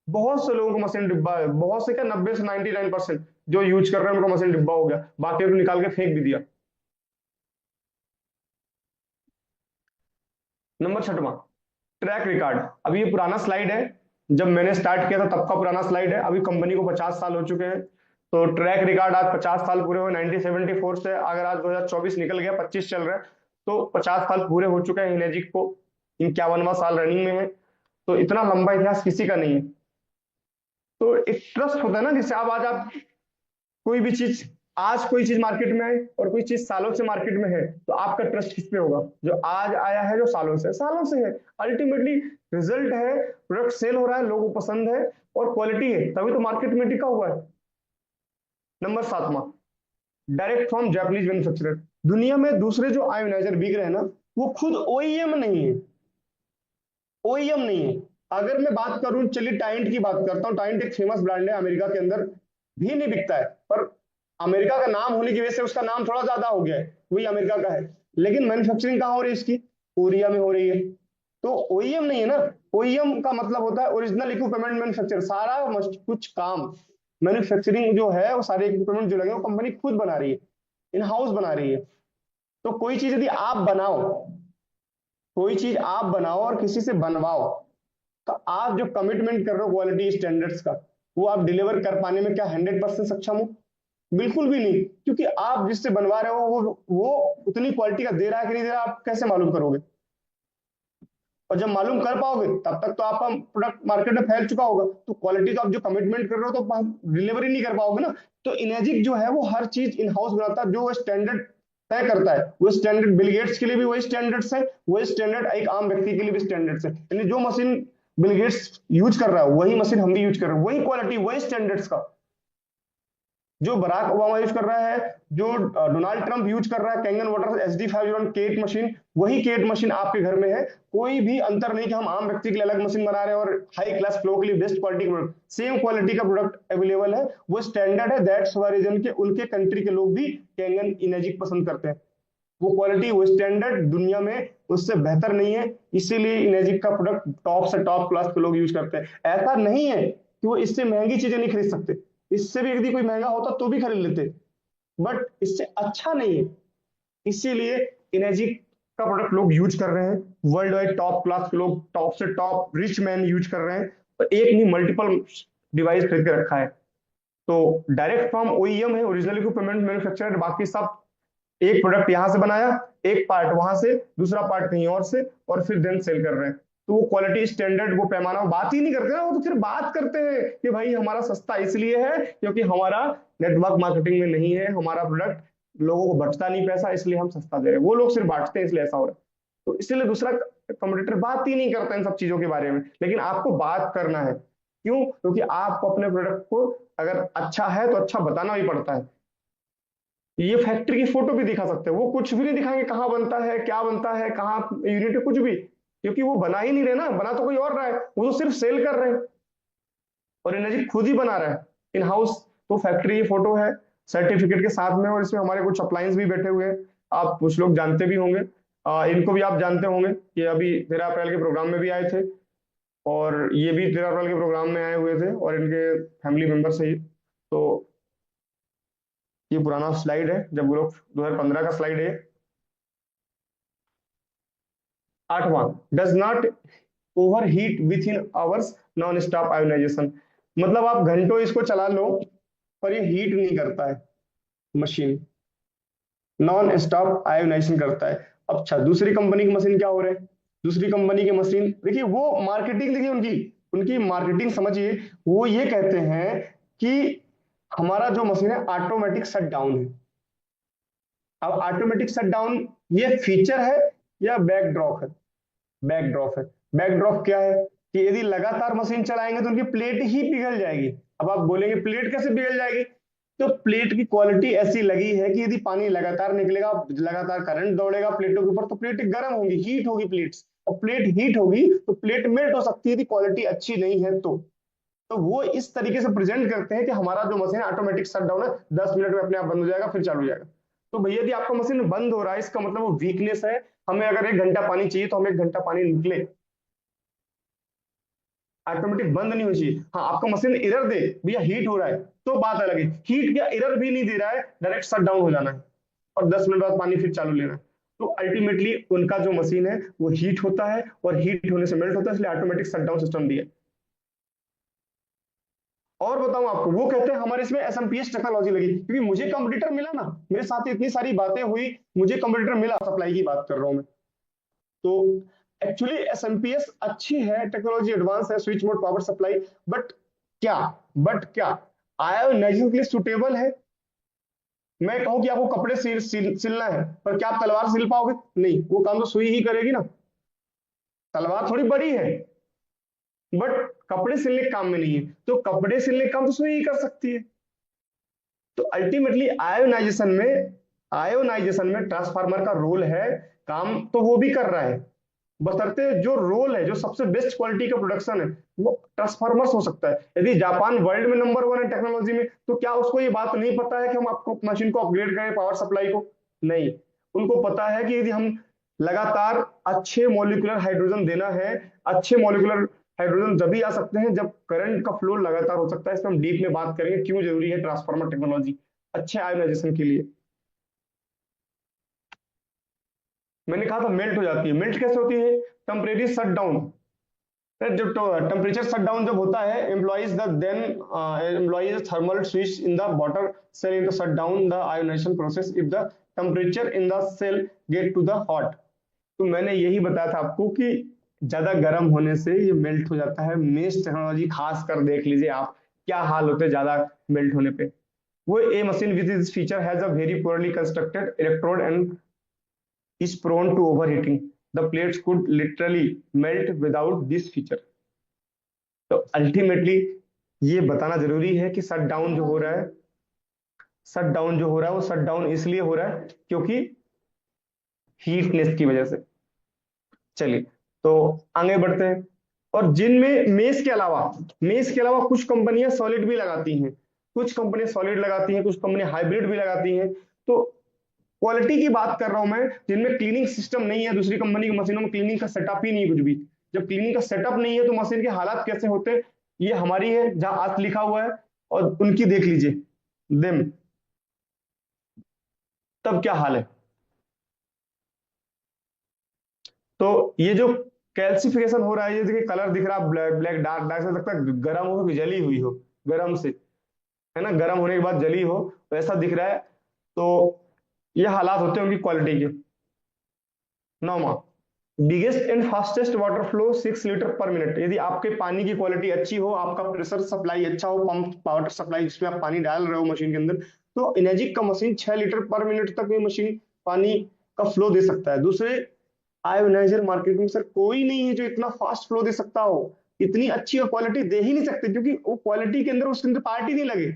बहुत से लोगों को मशीन डिब्बा है, बहुत से क्या, 90 से 99% जो यूज कर रहे हैं उनका मशीन डिब्बा हो गया, बाकी को निकाल के फेंक भी दिया। नंबर छठवां, ट्रैक रिकॉर्ड। अब ये पुराना स्लाइड है, जब मैंने स्टार्ट किया था तब का पुराना स्लाइड है। अभी कंपनी को 50 साल हो चुके हैं। तो ट्रैक रिकॉर्ड आज 50 साल पूरे हुए, 1974 से, अगर आज 2024 निकल गया, 25 चल रहा है, तो 50 साल पूरे हो चुके हैं इनेजिक को। 51वां साल रनिंग में है। तो इतना लंबा इतिहास किसी का नहीं है। तो एक ट्रस्ट होता है ना, जिससे अब आज आप कोई भी चीज, आज कोई चीज मार्केट में आए और कोई चीज सालों से मार्केट में है, तो आपका ट्रस्ट किस पे होगा? जो आज आया है, जो सालों से है। अल्टीमेटली रिजल्ट है, प्रोडक्ट सेल हो रहा है, लोगों को पसंद है और क्वालिटी है, तभी तो मार्केट में टिका हुआ है। नंबर सातवां, डायरेक्ट फ्रॉम जापानीज मैन्युफैक्चरर। दुनिया में दूसरे जो आयोनाइजर बिक रहे हैं ना, वो खुद ओईएम नहीं है, ओईएम नहीं है। अगर मैं बात करूं, चलिए टाइंट की बात करता हूं। टाइंट एक फेमस ब्रांड है, अमेरिका के अंदर भी नहीं बिकता है, पर अमेरिका का नाम होने की वजह से उसका नाम थोड़ा ज्यादा हो गया है, वही अमेरिका का है। लेकिन मैन्युफैक्चरिंग कहाँ हो रही है इसकी? कोरिया में हो रही है। तो ओईएम नहीं है ना। ओईएम का मतलब होता है ओरिजिनल इक्विपमेंट मैन्युफैक्चर, सारा कुछ काम मैन्युफैक्चरिंग जो है वो सारे इक्विपमेंट जो लगे वो कंपनी खुद बना रही है, इन हाउस बना रही है। तो कोई चीज यदि आप बनाओ, कोई चीज आप बनाओ और किसी से बनवाओ, तो आप जो कमिटमेंट कर रहे हो क्वालिटी स्टैंडर्ड्स का, वो आप डिलीवर कर पाने में क्या 100% सक्षम हो? बिल्कुल भी नहीं, क्योंकि आप जिससे बनवा रहे हो वो उतनी क्वालिटी का दे रहा है कि नहीं दे रहा, आप कैसे मालूम करोगे? और जब मालूम कर पाओगे तब तक तो आपका प्रोडक्ट मार्केट में फैल चुका होगा, तो क्वालिटी तो आप जो कमिटमेंट कर रहे हो तो आप डिलीवरी नहीं कर पाओगे ना। तो इनेजिक जो है वो हर चीज इन हाउस बनाता है, जो वो स्टैंडर्ड तय करता है। वो स्टैंडर्ड बिल गेट्स के लिए भी वही स्टैंडर्ड्स है, वही स्टैंडर्ड एक आम व्यक्ति के लिए भी स्टैंडर्ड्स है। यानी जो मशीन बिल गेट्स यूज कर रहा है वही मशीन हम भी यूज कर रहे हैं, वही क्वालिटी वही स्टैंडर्ड्स का। जो बराक ओबामा यूज कर रहा है, जो डोनाल्ड ट्रंप यूज कर रहा है कैंगन वाटर SD501 केट मशीन, वही केट मशीन आपके घर में है। कोई भी अंतर नहीं कि हम आम व्यक्ति के लिए अलग मशीन बना रहे हैं और हाई क्लास फ्लो के लिए बेस्ट क्वालिटी का प्रोडक्ट, सेम क्वालिटी का प्रोडक्ट अवेलेबल है। वो स्टैंडर्ड है, दैट्स व्हाई रीजन के उनके कंट्री के लोग भी कैंगन इनेजिक पसंद करते हैं। वो क्वालिटी वो स्टैंडर्ड दुनिया में उससे बेहतर नहीं है, इसीलिए इनेजिक का प्रोडक्ट टॉप से टॉप क्लास के लोग यूज करते हैं। ऐसा नहीं है कि वो इससे महंगी चीजें नहीं खरीद सकते, इससे भी यदि कोई महंगा होता तो भी खरीद लेते, बट इससे अच्छा नहीं है। इसीलिए इनेजिक का प्रोडक्ट लोग यूज कर रहे हैं, वर्ल्ड वाइड टॉप क्लास के लोग, टॉप से टॉप रिच मैन यूज कर रहे हैं, और एक नहीं मल्टीपल डिवाइस खरीद के रखा है। तो डायरेक्ट फ्रॉम OEM है, ओरिजिनल इक्विपमेंट मैन्युफैक्चरर, बाकी सब एक प्रोडक्ट यहां से बनाया, एक पार्ट वहां से, दूसरा पार्ट कहीं और से, और फिर देन सेल कर रहे हैं। तो वो क्वालिटी स्टैंडर्ड वो पैमाना बात ही नहीं करते ना, वो तो फिर बात करते हैं कि भाई हमारा सस्ता इसलिए है क्योंकि हमारा नेटवर्क मार्केटिंग में नहीं है, हमारा प्रोडक्ट लोगों को बचता नहीं पैसा इसलिए हम सस्ता दे रहे हैं। वो लोग सिर्फ बांटते हैं इसलिए ऐसा हो रहा है। तो इसलिए दूसरा कंपटीटर बात ही नहीं करता इन सब चीजों के बारे में, लेकिन आपको बात करना है। क्यों? क्योंकि आपको अपने प्रोडक्ट को अगर अच्छा है तो अच्छा बताना भी पड़ता है। ये फैक्ट्री की फोटो भी दिखा सकते हैं, वो कुछ भी नहीं दिखाएंगे कहाँ बनता है, क्या बनता है, कहाँ यूनिट है, कुछ भी, क्योंकि वो बना ही नहीं रहे ना, बना तो कोई और रहा है, वो तो सिर्फ सेल कर रहे हैं। और एनर्जी खुद ही बना रहा है इन हाउस। तो फैक्ट्री की फोटो है सर्टिफिकेट के साथ में, और इसमें हमारे कुछ अप्लायंस भी बैठे हुए हैं, आप कुछ लोग जानते भी होंगे। इनको भी आप जानते होंगे कि अभी 13 अप्रैल के प्रोग्राम में भी आए थे, और ये भी 13 अप्रैल के प्रोग्राम में आए हुए थे, और इनके फैमिली मेंबर्स है। तो ये पुराना स्लाइड है, जब वो लोग 2015 का स्लाइड है। 8वां, does not overheat within hours, non stop ionisation. मतलब आप घंटों इसको चला लो पर ये हीट नहीं करता है, मशीन नॉन स्टॉप आयोनाइजेशन करता है। अच्छा, दूसरी कंपनी की मशीन क्या हो रहे हैं? दूसरी कंपनी की मशीन देखिए, वो मार्केटिंग देखिए उनकी, उनकी मार्केटिंग समझिए। वो ये कहते हैं कि हमारा जो मशीन है ऑटोमेटिक शट डाउन है। अब ऑटोमेटिक शट डाउन ये फीचर है या बैकड्रॉप है? बैकड्रॉप है। बैकड्रॉप क्या है कि यदि लगातार मशीन चलाएंगे तो उनकी प्लेट ही पिघल जाएगी। अब आप बोलेंगे प्लेट कैसे पिघल जाएगी? तो प्लेट की क्वालिटी ऐसी लगी है कि यदि पानी लगातार निकलेगा, लगातार करंट दौड़ेगा प्लेटों के ऊपर, तो प्लेट गर्म होगी, हीट होगी प्लेट्स, और प्लेट हीट होगी तो प्लेट मेल्ट हो सकती है यदि क्वालिटी अच्छी नहीं है तो वो इस तरीके से प्रेजेंट करते हैं कि हमारा जो मशीन ऑटोमेटिक शट डाउन है, 10 मिनट में अपने आप बंद हो जाएगा फिर चालू हो जाएगा। तो भैया यदि आपका मशीन बंद हो रहा है इसका मतलब वो वीकनेस है। हमें अगर 1 घंटा पानी चाहिए तो हमें 1 घंटा पानी निकले, ऑटोमेटिक बंद नहीं हो चाहिए। हाँ, आपका मशीन एरर दे भैया हीट हो रहा है तो बात अलग है, हीट या एरर भी नहीं दे रहा है, डायरेक्ट शट डाउन हो जाना है और 10 मिनट बाद पानी फिर चालू लेना है। तो अल्टीमेटली उनका जो मशीन है वो हीट होता है, और हीट होने से मेल्ट होता है, इसलिए ऑटोमेटिक शट डाउन सिस्टम दिया। और बताऊं आपको, वो कहते हैं हमारे इसमें SMPS टेक्नोलॉजी लगी, क्योंकि मुझे कंपटीटर मिला ना, मेरे साथ इतनी सारी बातें हुई, मुझे कंपटीटर मिला, सप्लाई की बात कर रहा हूं मैं। तो एक्चुअली SMPS अच्छी है, टेक्नोलॉजी एडवांस है, switch mode power supply, but क्या बट क्या आयोनाइजिंग के लिए सुटेबल है? मैं कहूं कि आपको कपड़े सिलना है, पर क्या आप तलवार सिल पाओगे? नहीं, वो काम तो सुई ही करेगी ना। तलवार थोड़ी बड़ी है, बट कपड़े सिलने के काम में नहीं है, तो कपड़े सिलने का काम तो सुई ही कर सकती है। तो अल्टीमेटली आयोनाइजेशन में ट्रांसफार्मर का रोल है, काम तो वो भी कर रहा है, बशर्ते जो रोल है, जो सबसे बेस्ट क्वालिटी का प्रोडक्शन है वो ट्रांसफार्मर्स हो सकता है। यदि जापान वर्ल्ड में नंबर 1 है टेक्नोलॉजी में, तो क्या उसको ये बात नहीं पता है कि हम आपको मशीन को अपग्रेड करें पावर सप्लाई को? नहीं, उनको पता है कि यदि हम लगातार अच्छे मॉलिक्यूलर हाइड्रोजन देना है, अच्छे मॉलिक्यूलर हाइड्रोजन तभी आ सकते हैं जब करंट का फ्लो लगातार हो सकता है। इसमें हम डीप में बात करेंगे क्यों जरूरी है ट्रांसफार्मर टेक्नोलॉजी अच्छे आयोनाइजेशन के लिए। मैंने कहा था मेल्ट हो जाती है, मेल्ट कैसे होती है? टेम्परेरी शट डाउन, जब टेम्परेचर शट डाउन जब होता है, employs thermal switch in the water cell in shut down the ionization process if the temperature in the cell get to the hot. तो मैंने यही बताया था आपको कि ज्यादा गर्म होने से ये मेल्ट हो जाता है। मेश टेक्नोलॉजी खास कर देख लीजिए आप, क्या हाल होते हैं ज्यादा मेल्ट होने पे। वो a machine with this feature has a very poorly constructed electrode and is prone to overheating. The plates could literally melt without this feature. तो अल्टीमेटली ये बताना जरूरी है कि शट डाउन जो हो रहा है, शट डाउन जो हो रहा है वो शट डाउन इसलिए हो रहा है क्योंकि हीटनेस की वजह से। चलिए तो आगे बढ़ते हैं। और जिनमें मेस के अलावा कुछ कंपनियां सॉलिड भी लगाती हैं, कुछ कंपनियां सॉलिड लगाती हैं, कुछ कंपनियां हाइब्रिड भी लगाती हैं। तो क्वालिटी की बात कर रहा हूं मैं, जिनमें क्लीनिंग सिस्टम नहीं है, दूसरी कंपनी की मशीनों में क्लीनिंग का सेटअप ही नहीं है कुछ भी। जब क्लीनिंग का सेटअप नहीं है तो मशीन के हालात कैसे होते हैं? ये हमारी है जहां आज लिखा हुआ है, और उनकी देख लीजिए देम, तब क्या हाल है। तो ये जो कैल्सिफिकेशन हो रहा है, ये देखिए कलर दिख रहा है ब्लैक ब्लैक डार्क डार्क, से लगता है गर्म हो कि जली हुई हो, गर्म से, है ना, गर्म होने के बाद जली हो, तो ऐसा दिख रहा है। तो ये हालात होते हैं उनकी क्वालिटी के। नौमा, biggest and fastest water flow 6 litre पर मिनट। यदि आपके पानी की क्वालिटी अच्छी हो, आपका प्रेशर सप्लाई अच्छा हो, पंप वाटर सप्लाई जिसमें आप पानी डाल रहे हो मशीन के अंदर, तो एनर्जिक का मशीन 6 लीटर पर मिनट तक ये मशीन पानी का फ्लो दे सकता है। दूसरे आयोनाइजर मार्केट में सर कोई नहीं है जो इतना फास्ट फ्लो दे सकता हो, इतनी अच्छी क्वालिटी दे ही नहीं सकते, क्योंकि वो क्वालिटी के अंदर उसके अंदर पार्ट ही नहीं लगे।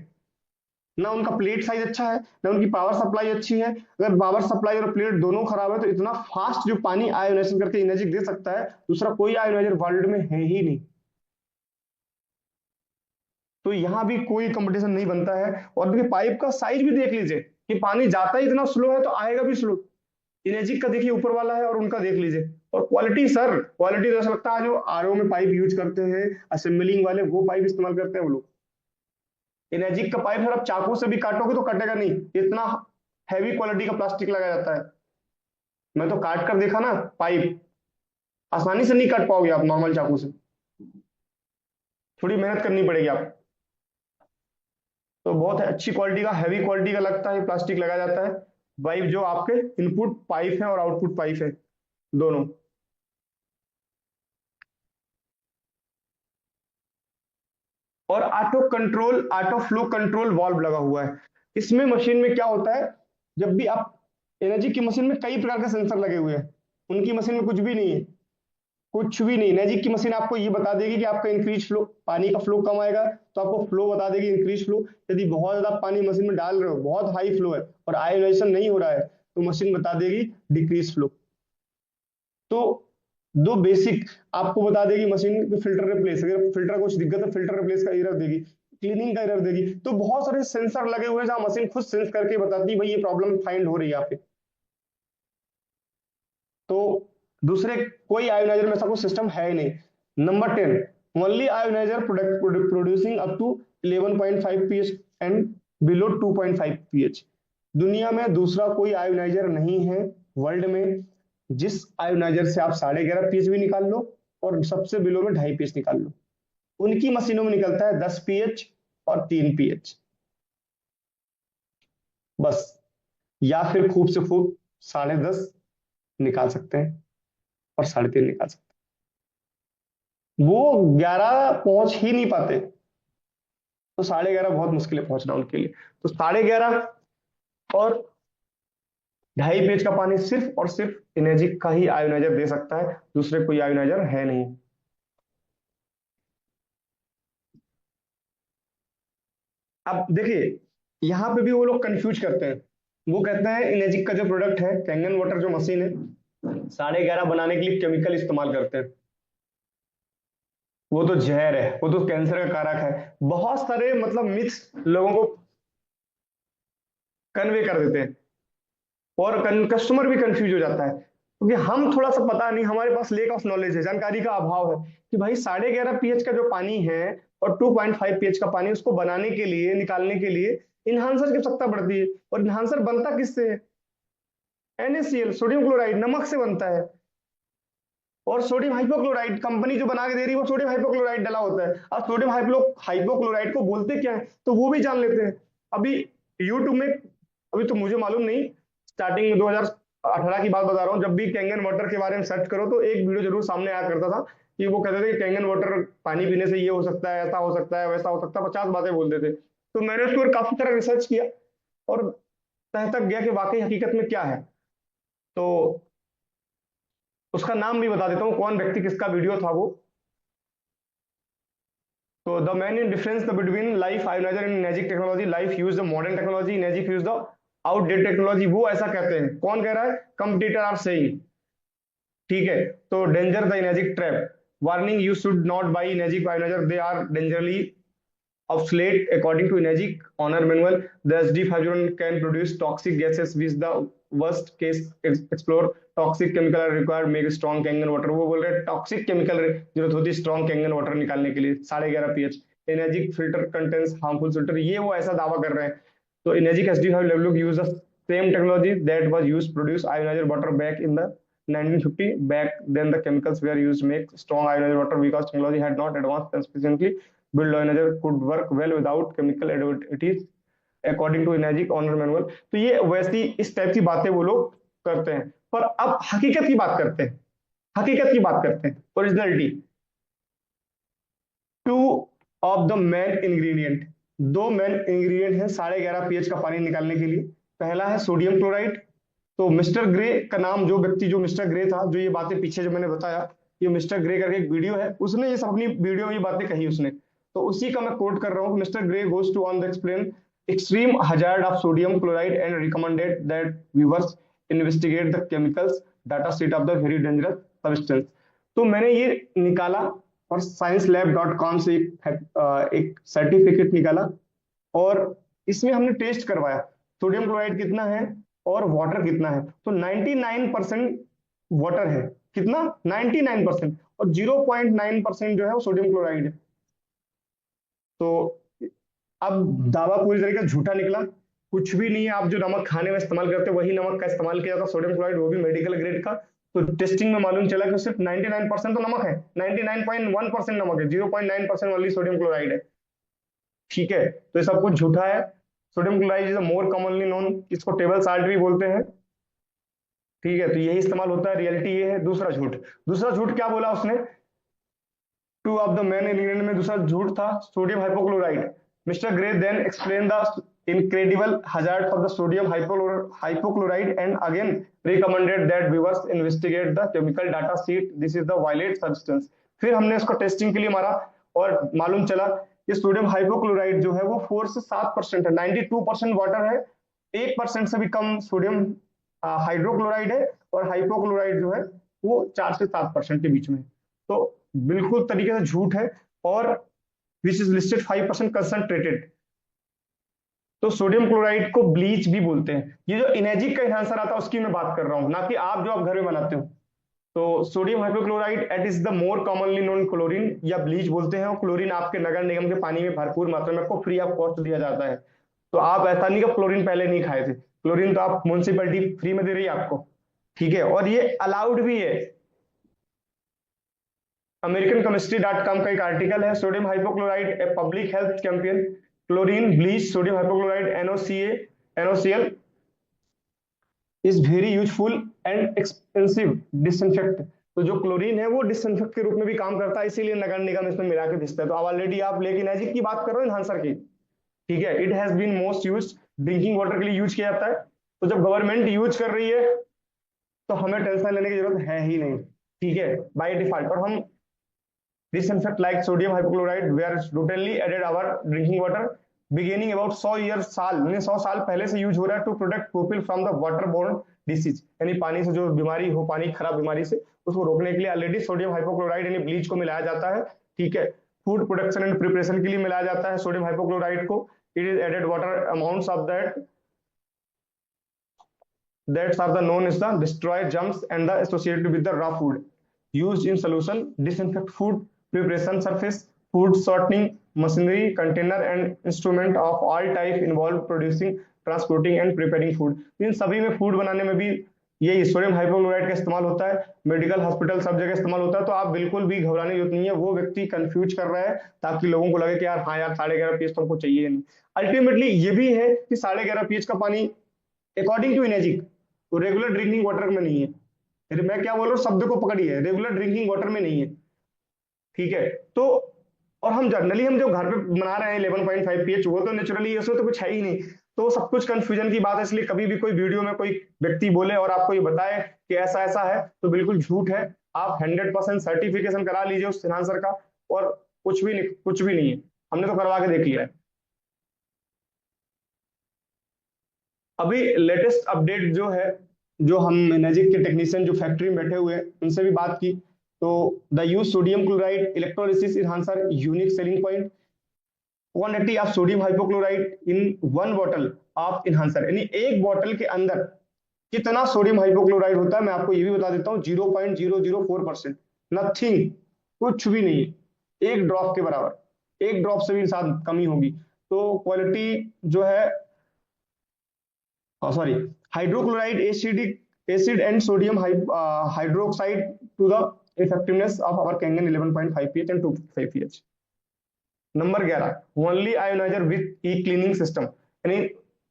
ना उनका प्लेट साइज अच्छा है, ना उनकी पावर सप्लाई अच्छी है। अगर पावर सप्लाई और प्लेट दोनों खराब है तो इतना फास्ट जो पानी आयोनाइजेशन करके एनर्जी दे सकता है, दूसरा कोई आयोनाइजर वर्ल्ड में है ही नहीं। तो यहां भी कोई कंपटीशन नहीं बनता है। और देखिए पाइप का साइज भी देख लीजिए कि पानी जाता ही इतना स्लो है तो आएगा भी स्लो। एनर्जी का देखिए ऊपर वाला है और उनका देख लीजिए। और क्वालिटी सर, क्वालिटी तो ऐसा लगता है जो आरओ में पाइप यूज करते हैं असेंबलिंग वाले, वो पाइप इस्तेमाल करते हैं वो लोग। एनर्जिक का पाइप अगर आप चाकू से भी काटोगे तो कटेगा नहीं, इतना हैवी क्वालिटी का प्लास्टिक लगाया जाता है। मैं तो काट कर देखा ना पाइप, आसानी से नहीं काट पाओगे आप नॉर्मल चाकू से, थोड़ी मेहनत करनी पड़ेगी आप। तो बहुत अच्छी क्वालिटी का, हैवी क्वालिटी का लगता है प्लास्टिक लगाया जाता है। पाइप जो आपके इनपुट पाइप है और आउटपुट पाइप है दोनों। और ऑटो फ्लो कंट्रोल वाल्व लगा हुआ है। इसमें मशीन में क्या होता है, जब भी आप, एनर्जी की मशीन में कई प्रकार के सेंसर लगे हुए हैं, उनकी मशीन में कुछ भी नहीं है, कुछ भी नहीं। मैजिक की मशीन आपको ये बता देगी कि आपका इंक्रीज फ्लो, पानी का फ्लो कम आएगा तो आपको फ्लो बता देगी इंक्रीज फ्लो। यदि बहुत ज्यादा पानी मशीन में डाल रहे हो, बहुत हाई फ्लो है और आयोनाइजेशन नहीं हो रहा है, तो मशीन बता देगी डिक्रीज फ्लो। तो दो बेसिक आपको बता देगी मशीन, फिल्टर रिप्लेस, अगर फिल्टर कुछ दिक्कत है फिल्टर रिप्लेस का एरर देगी, क्लीनिंग का एरर देगी। तो बहुत सारे सेंसर लगे हुए हैं जहां मशीन खुद सेंस करके बताती है भाई ये प्रॉब्लम फाइंड हो रही है यहाँ पे। तो दूसरे कोई आयोनाइजर में ऐसा कोई सिस्टम है ही नहीं। Number 10, only ionizer producing up to 11.5 pH and below 2.5 pH। दुनिया में दूसरा कोई आयोनाइजर नहीं है वर्ल्ड में जिस आयोनाइजर से आप 11.5 pH भी निकाल लो और सबसे बिलो में 2.5 pH निकाल लो। उनकी मशीनों में निकलता है 10 pH और 3 pH बस, या फिर खूब से खूब 10.5 निकाल सकते हैं और 3.5 निकाल सकते हैं। वो 11 पहुंच ही नहीं पाते, तो 11.5 बहुत मुश्किल है पहुंचना उनके लिए। तो 11.5 और 2.5 pH का पानी सिर्फ और सिर्फ एनर्जी का ही आयोनाइजर दे सकता है, दूसरे कोई आयोनाइजर है नहीं। अब देखिए यहां पे भी वो लोग कंफ्यूज करते हैं। वो कहते हैं एनर्जी का जो प्रोडक्ट है कैंगन वाटर जो मशीन है, 11.5 बनाने के लिए केमिकल इस्तेमाल करते हैं, वो तो जहर है, वो तो कैंसर का कारक है। बहुत सारे मतलब मिथ्स लोगों को कन्वे कर देते हैं और कस्टमर भी कंफ्यूज हो जाता है। क्योंकि हम थोड़ा सा पता नहीं, हमारे पास लेक ऑफ नॉलेज है, जानकारी का अभाव है कि भाई 11.5 पीएच का जो पानी है और 2.5 पीएच का पानी, उसको बनाने के लिए, निकालने के लिए इन्हांसर की आवश्यकता पड़ती है। और इन्हांसर बनता किससे है? NaCl, सोडियम क्लोराइड, नमक से बनता है। और सोडियम हाइपोक्लोराइड कंपनी जो बना के दे रही है वो सोडियम हाइपोक्लोराइड डला होता है। अब सोडियम हाइपोक्लोराइड को बोलते क्या है तो वो भी जान लेते हैं। अभी यूट्यूब में, अभी तो मुझे मालूम नहीं, स्टार्टिंग में 2018 की बात बता रहा हूँ, जब भी कैंगन वाटर के बारे में सर्च करो तो एक वीडियो जरूर सामने आया करता था कि वो कहते थे कि कैंगन वाटर पानी पीने से ये हो सकता है, ऐसा हो सकता है, वैसा हो सकता है, 50 बातें बोलते थे। तो मैंने उसके ऊपर काफी तरह रिसर्च किया और तह तक गया कि वाकई हकीकत में क्या है। तो उसका नाम भी बता देता हूँ, कौन व्यक्ति, किसका वीडियो था वो। So the main difference between life ionizer and Negic technology, life use the modern technology, Negic use the outdated technology, वो ऐसा कहते हैं। कौन कह रहा है? Competitor are saying. ठीक है, तो danger the Negic trap, warning you should not buy Negic ionizer, they are dangerously obsolete according to Negic owner manual. The SD501 can produce toxic gases which the worst case explore toxic chemical are required make strong Kangen water। वो बोल रहे हैं टॉक्सिक केमिकल जरूरत होती है स्ट्रॉन्ग कैंगन वाटर निकालने के लिए 11.5 pH. Enagic filter contains harmful filter, ये वो ऐसा दावा कर रहे हैं। तो Enagic SD5 use the same technology that was used produce ionizer water back in the 1950। back then the chemicals were used to make strong ionized water because technology had not advanced sufficiently build ionizers could work well without chemical additives according to Enagic owner manual। तो ये वैसी इस टाइप की बातें वो लोग करते हैं। पर अब हकीकत की बात करते हैं, हकीकत की बात करते हैं, originality. To of the main ingredient, दो मेन इंग्रेडिएंट है 11.5 पीएच का पानी निकालने के लिए। पहला है सोडियम क्लोराइड। तो मिस्टर ग्रे का नाम, जो व्यक्ति, जो मिस्टर ग्रे था, जो ये बातें पीछे जो मैंने बताया, ये मिस्टर ग्रे करके एक वीडियो है, उसने ये सब अपनी वीडियो में ये बातें कही उसने। तो उसी का मैं कोट कर रहा हूँ। Mister Gray goes to on the explain extreme hazard of sodium chloride and recommended that viewers investigate the chemicals data sheet of the very dangerous substance. तो मैंने ये निकाला और sciencelab.com से एक सर्टिफिकेट निकाला और इसमें हमने टेस्ट करवाया सोडियम क्लोराइड कितना है और वाटर कितना है। तो 99% वाटर है। कितना? 99%। और 0.9% जो है वो सोडियम क्लोराइड है। तो अब दावा पूरी तरीके से झूठा निकला। कुछ भी नहीं है। आप जो नमक खाने में इस्तेमाल करते हैं वही नमक का इस्तेमाल किया जाता है, सोडियम क्लोराइड, वो भी मेडिकल ग्रेड का। तो टेस्टिंग में मालूम चला कि सिर्फ 99% तो नमक है, 99.1% नमक है, 0.9% वाली सोडियम क्लोराइड है। ठीक है, तो ये सब कुछ झूठा है। Sodium chloride is more commonly known, इसको टेबल साल्ट भी बोलते हैं। ठीक है, तो यही इस्तेमाल होता है, रियलिटी ये है। दूसरा झूठ, दूसरा झूठ क्या बोला उसने? Two of the main ingredient में दूसरा झूठ था sodium hypochloride. Mister Gray then explain the incredible hazards of the sodium hypochlorite and again recommended that viewers investigate the chemical data sheet, this is the violet substance। फिर हमने इसको टेस्टिंग के लिए मारा और मालूम चला कि सोडियम हाइपोक्लोराइड जो है वो 4 से 7% है, 92% वाटर है, 1% से भी कम सोडियम हाइड्रोक्लोराइड है, और हाइपोक्लोराइड जो है वो 4 से 7% के बीच में। तो बिल्कुल तरीके से झूठ है। और विच इज लिस्टेड 5% कंसंट्रेटेड। तो सोडियम क्लोराइड को ब्लीच भी बोलते हैं। ये जो इनेजिक का एनहांसर आता है उसकी मैं बात कर रहा हूं, ना कि आप जो आप घर में बनाते हो। तो sodium hypochloride at is the more commonly known chlorine या ब्लीच बोलते हैं। और क्लोरीन आपके नगर निगम के पानी में भरपूर मात्रा में आपको फ्री ऑफ कॉस्ट दिया जाता है। तो आप ऐसा नहीं कि क्लोरीन पहले नहीं खाए थे, क्लोरीन तो आप म्युनिसिपैलिटी फ्री में दे रही है आपको। ठीक है, और ये अलाउड भी है। अमेरिकन केमिस्ट्री.com का एक आर्टिकल है, sodium hypochloride a public health campaign, chlorine bleach sodium hypochloride NaCl is very useful and expensive disinfect. तो जो क्लोरीन है वो डिसइंफेक्ट के रूप में भी काम करता है, इसीलिए नगर निगम इसमें मिला के भेजता है। तो अब ऑलरेडी आप लेकिन एजिक की बात कर रहे हो, एनहांसर की। ठीक है, it has been most use drinking water के लिए यूज किया जाता है। तो जब गवर्नमेंट यूज कर रही है तो हमें टेंशन लेने की जरूरत है ही नहीं। ठीक है, बाय डिफॉल्ट। और हम disinfect like sodium hypochlorite were routinely added our drinking water beginning about 100 year साल, 100 साल पहले से यूज हो रहा है to protect people from the waterborne disease, यानी पानी से जो बीमारी हो, पानी खराब बीमारी से, उसको रोकने के लिए ऑलरेडी सोडियम हाइपोक्लोराइड यानी ब्लीच को मिलाया जाता है। ठीक है, फूड प्रोडक्शन एंड प्रिपरेशन के लिए मिलाया जाता है सोडियम हाइपोक्लोराइड को। It is added water amounts of that That are the known as the destroy germs and the associated with the raw food. Used in solution, disinfect food, preparation surface, food sorting, machinery, container and instrument of all type involved producing, transporting and preparing food. इन सभी में फूड बनाने में भी यही सोडियम हाइपोक्लोराइड का इस्तेमाल होता है। मेडिकल हॉस्पिटल सब जगह इस्तेमाल होता है। तो आप बिल्कुल भी घबराने की जरूरत नहीं है, वो व्यक्ति कंफ्यूज कर रहा है ताकि लोगों को लगे कि यार हाँ यार 11.5 pH तो हमको चाहिए नहीं। अल्टीमेटली ये भी है कि 11.5 pH का पानी अकॉर्डिंग टू इनेजिक तो रेगुलर ड्रिंकिंग वाटर में नहीं है। फिर मैं क्या बोल रहा हूँ, शब्द को पकड़िए, रेगुलर ड्रिंकिंग वाटर में नहीं है। ठीक है, तो और हम जनरली हम जो घर पे बना रहे हैं 11.5 pH, वो तो नेचुरली उसमें तो कुछ है ही नहीं। तो सब कुछ कंफ्यूजन की बात है। इसलिए कभी भी कोई वीडियो में कोई व्यक्ति बोले और आपको ये बताए कि ऐसा ऐसा है तो बिल्कुल झूठ है। आप 100% सर्टिफिकेशन करा लीजिए उस एनहांसर का, और कुछ भी नहीं, कुछ भी नहीं है, हमने तो करवा के देख लिया है। अभी लेटेस्ट अपडेट जो है, जो हम मैजिक के टेक्नीशियन जो फैक्ट्री में बैठे हुए हैं उनसे भी बात की, तो the use sodium chloride electrolysis enhancer unique selling point, quantity of sodium hypochloride in one bottle of enhancer, यानी एक बॉटल के अंदर कितना सोडियम हाइपोक्लोराइड होता है मैं आपको ये भी बता देता हूँ, 0.004%, नथिंग, कुछ भी नहीं है, एक ड्रॉप के बराबर, एक ड्रॉप से भी साथ कमी होगी। तो क्वालिटी जो है, sorry, hydrochloride acid and sodium hydroxide to the effectiveness of our Kangen 11.5 pH and 2.5 pH। Number 11, only ioniser with E cleaning system, यानी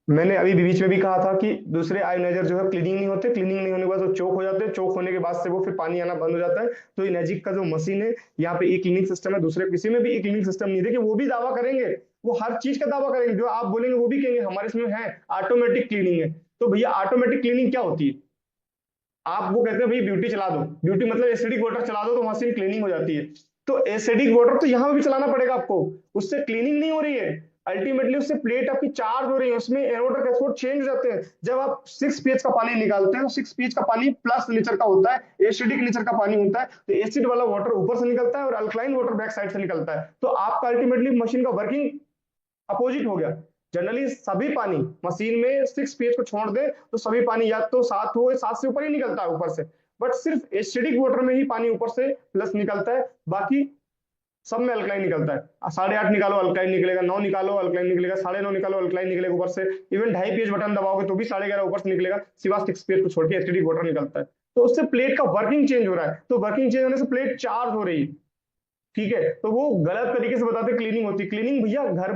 मैंने अभी बीच में भी कहा था कि दूसरे आयोनाइजर जो है क्लीनिंग नहीं होते, क्लीनिंग नहीं होने के बाद वो चोक हो जाते हैं, चोक होने के बाद से वो फिर पानी आना बंद हो जाता है। तो इनेजिक का जो मशीन है यहाँ पे ई क्लीनिंग सिस्टम है, दूसरे किसी में भी ई क्लीनिंग सिस्टम नहीं। देखिए वो भी दावा करेंगे, वो हर चीज का दावा करेंगे, जो आप बोलेंगे वो भी कहेंगे हमारे इसमें है ऑटोमेटिक क्लीनिंग है। तो भैया ऑटोमेटिक क्लीनिंग क्या होती है? आप वो कहते हैं भाई ब्यूटी चला दो, ब्यूटी मतलब एसिडिक वाटर चला दो तो मशीन क्लीनिंग हो जाती है। तो एसिडिक वाटर तो यहाँ भी चलाना पड़ेगा आपको, उससे क्लीनिंग नहीं हो रही है, अल्टीमेटली उससे प्लेट आपकी चार्ज हो रही है, उसमें एनोड और कैथोड चेंज हो जाते हैं। जब आप 6 pH का पानी निकालते हैं तो 6 pH का पानी प्लस नेचर का होता है, एसिडिक नेचर का पानी होता है, तो एसिड वाला वाटर ऊपर से निकलता है और अल्कलाइन वाटर बैक साइड से निकलता है। तो आपका अल्टीमेटली मशीन का वर्किंग अपोजिट हो गया। जनरली सभी पानी मशीन में 6 pH को छोड़ दे तो सभी पानी या तो 7 हो, 7 से ऊपर ही निकलता है ऊपर से, बट सिर्फ एसिडिक वाटर में ही पानी ऊपर से प्लस निकलता है, बाकी सब में अल्कलाइन निकलता है। 8.5 निकालो अल्कलाइन निकलेगा, 9 निकालो अल्कलाइन निकलेगा, 9.5 निकालो अल्कलाइन निकलेगा ऊपर से, इवन 2.5 pH बटन दबाओगे तो भी 11.5 ऊपर से निकलेगा, सिवा 6 pH को छोड़ के एसिडिक वाटर निकलता है। तो उससे प्लेट का वर्किंग चेंज हो रहा है, तो वर्किंग चेंज होने से प्लेट चार्ज हो रही है। ठीक है, तो वो गलत तरीके से बताते क्लीनिंग होती। क्लीनिंग भैया घर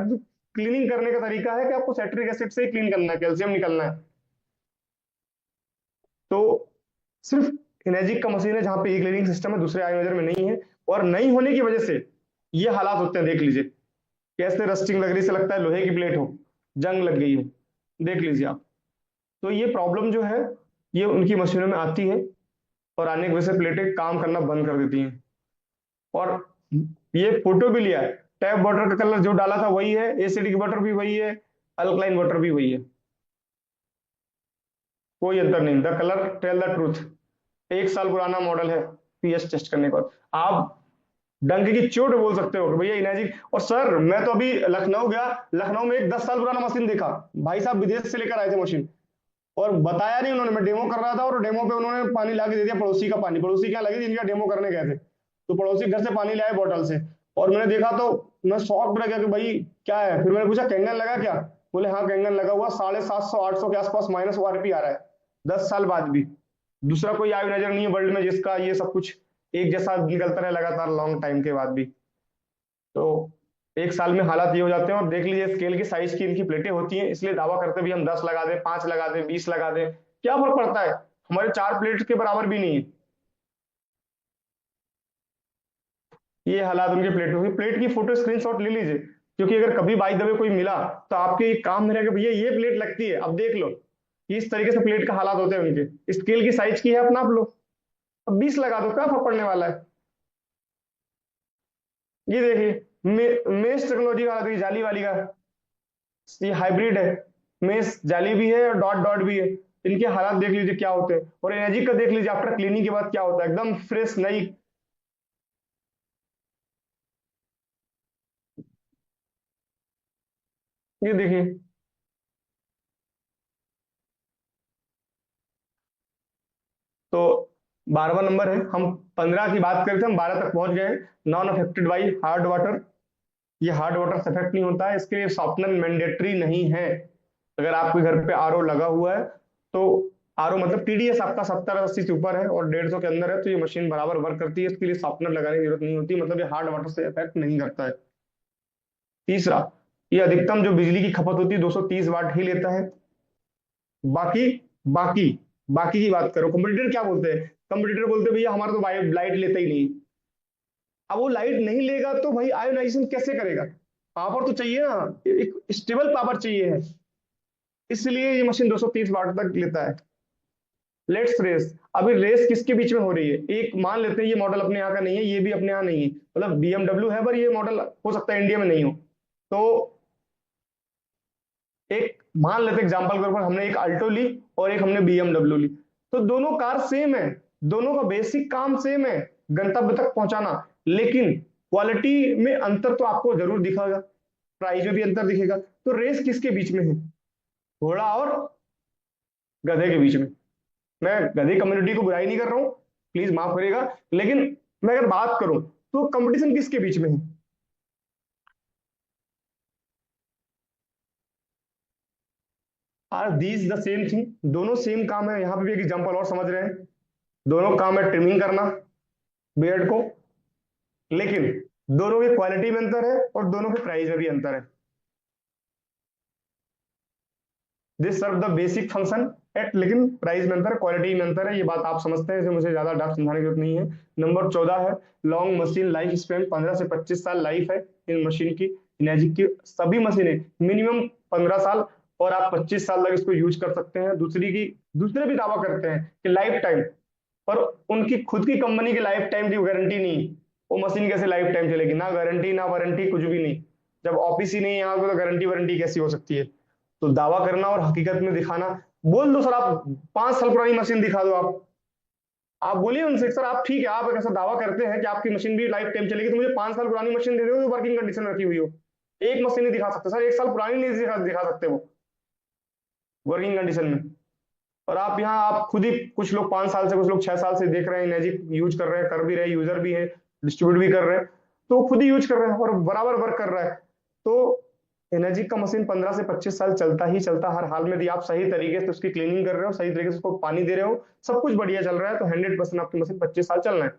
क्लीनिंग करने का तरीका है कि आपको सेट्रिक एसिड से ही क्लीन करना है, कैल्शियम निकलना है। तो सिर्फ इनेजिक का मशीन है जहां पे ई क्लीनिंग सिस्टम है, दूसरे आयोजन में नहीं है, और नहीं होने की वजह से ये हालात होते हैं। देख लीजिए कैसे रस्टिंग लग रही, से लगता है लोहे की प्लेट हो, जंग लग गई हो, देख लीजिए आप। तो ये प्रॉब्लम जो है ये उनकी मशीनों में आती है, और आने की वजह से प्लेटें काम करना बंद कर देती हैं। और ये फोटो भी लिया है, टैप वाटर का कलर जो डाला था वही है, एसिडिक वाटर भी वही है, अल्कलाइन वाटर भी वही है, कोई अंतर नहीं। The colour tell the truth. 1 साल पुराना मॉडल है, पीएच टेस्ट करने के बाद आप डंक की चोट बोल सकते हो कि भैया इनर्जी। और सर मैं तो अभी लखनऊ गया, लखनऊ में एक 10 साल पुराना मशीन देखा, भाई साहब विदेश से लेकर आए थे मशीन, और बताया नहीं उन्होंने, मैं डेमो कर रहा था और डेमो पे उन्होंने पानी ला के दे दिया पड़ोसी का पानी। पड़ोसी क्या लगे जिनका डेमो करने गए थे, तो पड़ोसी घर से पानी लाए बॉटल से, और मैंने देखा तो मैं शॉक रह गया कि भाई क्या है। फिर मैंने पूछा कैंगन लगा क्या, बोले हाँ कैंगन लगा हुआ, 750 800 के आसपास माइनस ओआरपी आ रहा है 10 साल बाद भी। दूसरा कोई आयु नजर नहीं है वर्ल्ड में जिसका ये सब कुछ एक जैसा निकलता रहे लगातार लॉन्ग टाइम के बाद भी। तो 1 साल में हालात ये हो जाते हैं। और देख लीजिए स्केल की साइज की इनकी प्लेटें होती हैं, इसलिए दावा करते भी हम 10 लगा दें, 5 लगा दें, 20 लगा दें, क्या फर्क पड़ता है, हमारे 4 प्लेट के बराबर भी नहीं है। ये हालात उनके प्लेटों की। प्लेट की फोटो स्क्रीनशॉट ले लीजिए, क्योंकि अगर कभी बाई द वे कोई मिला तो आपके एक काम में रहेगा भैया ये प्लेट लगती है, अब देख लो। इस तरीके से प्लेट का हालात होते हैं उनके, स्केल की साइज की है, आप नाप लो, अब 20 लगा दो, क्या फर्क पड़ने वाला है। ये देखिए मेश टेक्नोलॉजी का हालत है, जाली वाली का, ये हाइब्रिड है, मेश जाली भी है और डॉट डॉट भी है। इनके हालात देख लीजिए क्या होते हैं, और एनर्जी का देख लीजिए आफ्टर क्लीनिंग के बाद क्या होता है, एकदम फ्रेश नई। ये देखिए तो 12वां नंबर है। हम 15 की बात करते हैं, हम 12 तक पहुंच गए। Non affected by hard water, ये हार्ड वाटर से अफेक्ट नहीं होता है, इसके लिए सॉफ्टनर मैंडेटरी नहीं है। अगर आपके घर पे आरओ लगा हुआ है तो आरओ मतलब टीडीएस आपका 70-80 से ऊपर है और 150 के अंदर है तो ये मशीन बराबर वर्क करती है, इसके लिए सॉफ्टनर लगाने की जरूरत नहीं होती, मतलब ये हार्ड वाटर से अफेक्ट नहीं करता है। तीसरा, ये अधिकतम जो बिजली की खपत होती है 230 वाट ही लेता है। बाकी बाकी बाकी की बात करो, कंपटीटर क्या बोलते हैं, कंपटीटर बोलते हैं भैया हमारा तो लाइट लेता ही नहीं। अब वो लाइट नहीं लेगा तो भाई आयोनाइजेशन कैसे करेगा, पावर तो चाहिए ना, एक स्टेबल पावर चाहिए है, इसलिए ये मशीन 230 वाट तक लेता है। लेट्स रेस, अभी रेस किसके बीच में हो रही है, एक मान लेते हैं ये मॉडल अपने यहाँ का नहीं है, ये भी अपने यहाँ नहीं है, मतलब बीएमडब्ल्यू है पर ये मॉडल हो सकता है इंडिया में नहीं हो। तो एक मान लेते एग्जांपल के तौर पर हमने एक अल्टो ली और एक हमने बीएमडब्ल्यू ली, तो दोनों कार सेम है, दोनों का बेसिक काम सेम है, गंतव्य तक पहुंचाना, लेकिन क्वालिटी में अंतर तो आपको जरूर दिखेगा, प्राइस में भी अंतर दिखेगा। तो रेस किसके बीच में है, घोड़ा और गधे के बीच में। मैं गधे कम्युनिटी को बुराई नहीं कर रहा हूं, प्लीज माफ करिएगा, लेकिन मैं अगर बात करूं तो कंपटीशन किसके बीच में है, are these the same thing, दोनों सेम काम है। यहां पे भी एक एग्जांपल और समझ रहे हैं, दोनों काम है ट्रिमिंग करना बियर्ड को, लेकिन दोनों की क्वालिटी में अंतर है और दोनों के प्राइस में भी अंतर है। This serve the basic function at, लेकिन प्राइस में अंतर, क्वालिटी में अंतर है, ये बात आप समझते हैं, इसे मुझे ज्यादा डार्क समझाने की जरूरत नहीं है। नंबर 14 है लॉन्ग मशीन लाइफ स्पेन, 15 से 25 साल लाइफ है इन मशीन की। मैजिक की सभी मशीनें मिनिमम 15 साल और आप 25 साल तक इसको यूज कर सकते हैं। दूसरे भी दावा करते हैं कि लाइफ टाइम, पर उनकी खुद की कंपनी की लाइफ टाइम की गारंटी नहीं, वो मशीन कैसे लाइफ टाइम चलेगी, ना गारंटी ना वारंटी कुछ भी नहीं, जब ऑफिस ही नहीं है यहाँ पे तो गारंटी वारंटी कैसी हो सकती है। तो दावा करना और हकीकत में दिखाना, बोल दो सर आप 5 साल पुरानी मशीन दिखा दो, आप बोलिए उनसे सर आप ठीक है आप एक ऐसा दावा करते हैं कि आपकी मशीन भी लाइफ टाइम चलेगी तो मुझे 5 साल पुरानी मशीन दे दो जो वर्किंग कंडीशन में रखी हुई हो। एक मशीन नहीं दिखा सकते सर, 1 साल पुरानी नहीं दिखा सकते वो वर्किंग कंडीशन में। और आप यहाँ आप खुद ही, कुछ लोग 5 साल से कुछ लोग 6 साल से देख रहे हैं मैजिक यूज कर रहे हैं, कर भी रहे हैं, यूजर भी है, डिस्ट्रीब्यूट भी कर रहे हैं, तो खुद ही यूज कर रहे हैं और बराबर वर्क कर रहा है। तो एनर्जी का मशीन 15 से 25 साल चलता ही चलता हर हाल में, यदि आप सही तरीके से उसकी क्लीनिंग कर रहे हो, सही तरीके से उसको पानी दे रहे हो, सब कुछ बढ़िया चल रहा है तो 100% आपकी मशीन 25 साल चलना है।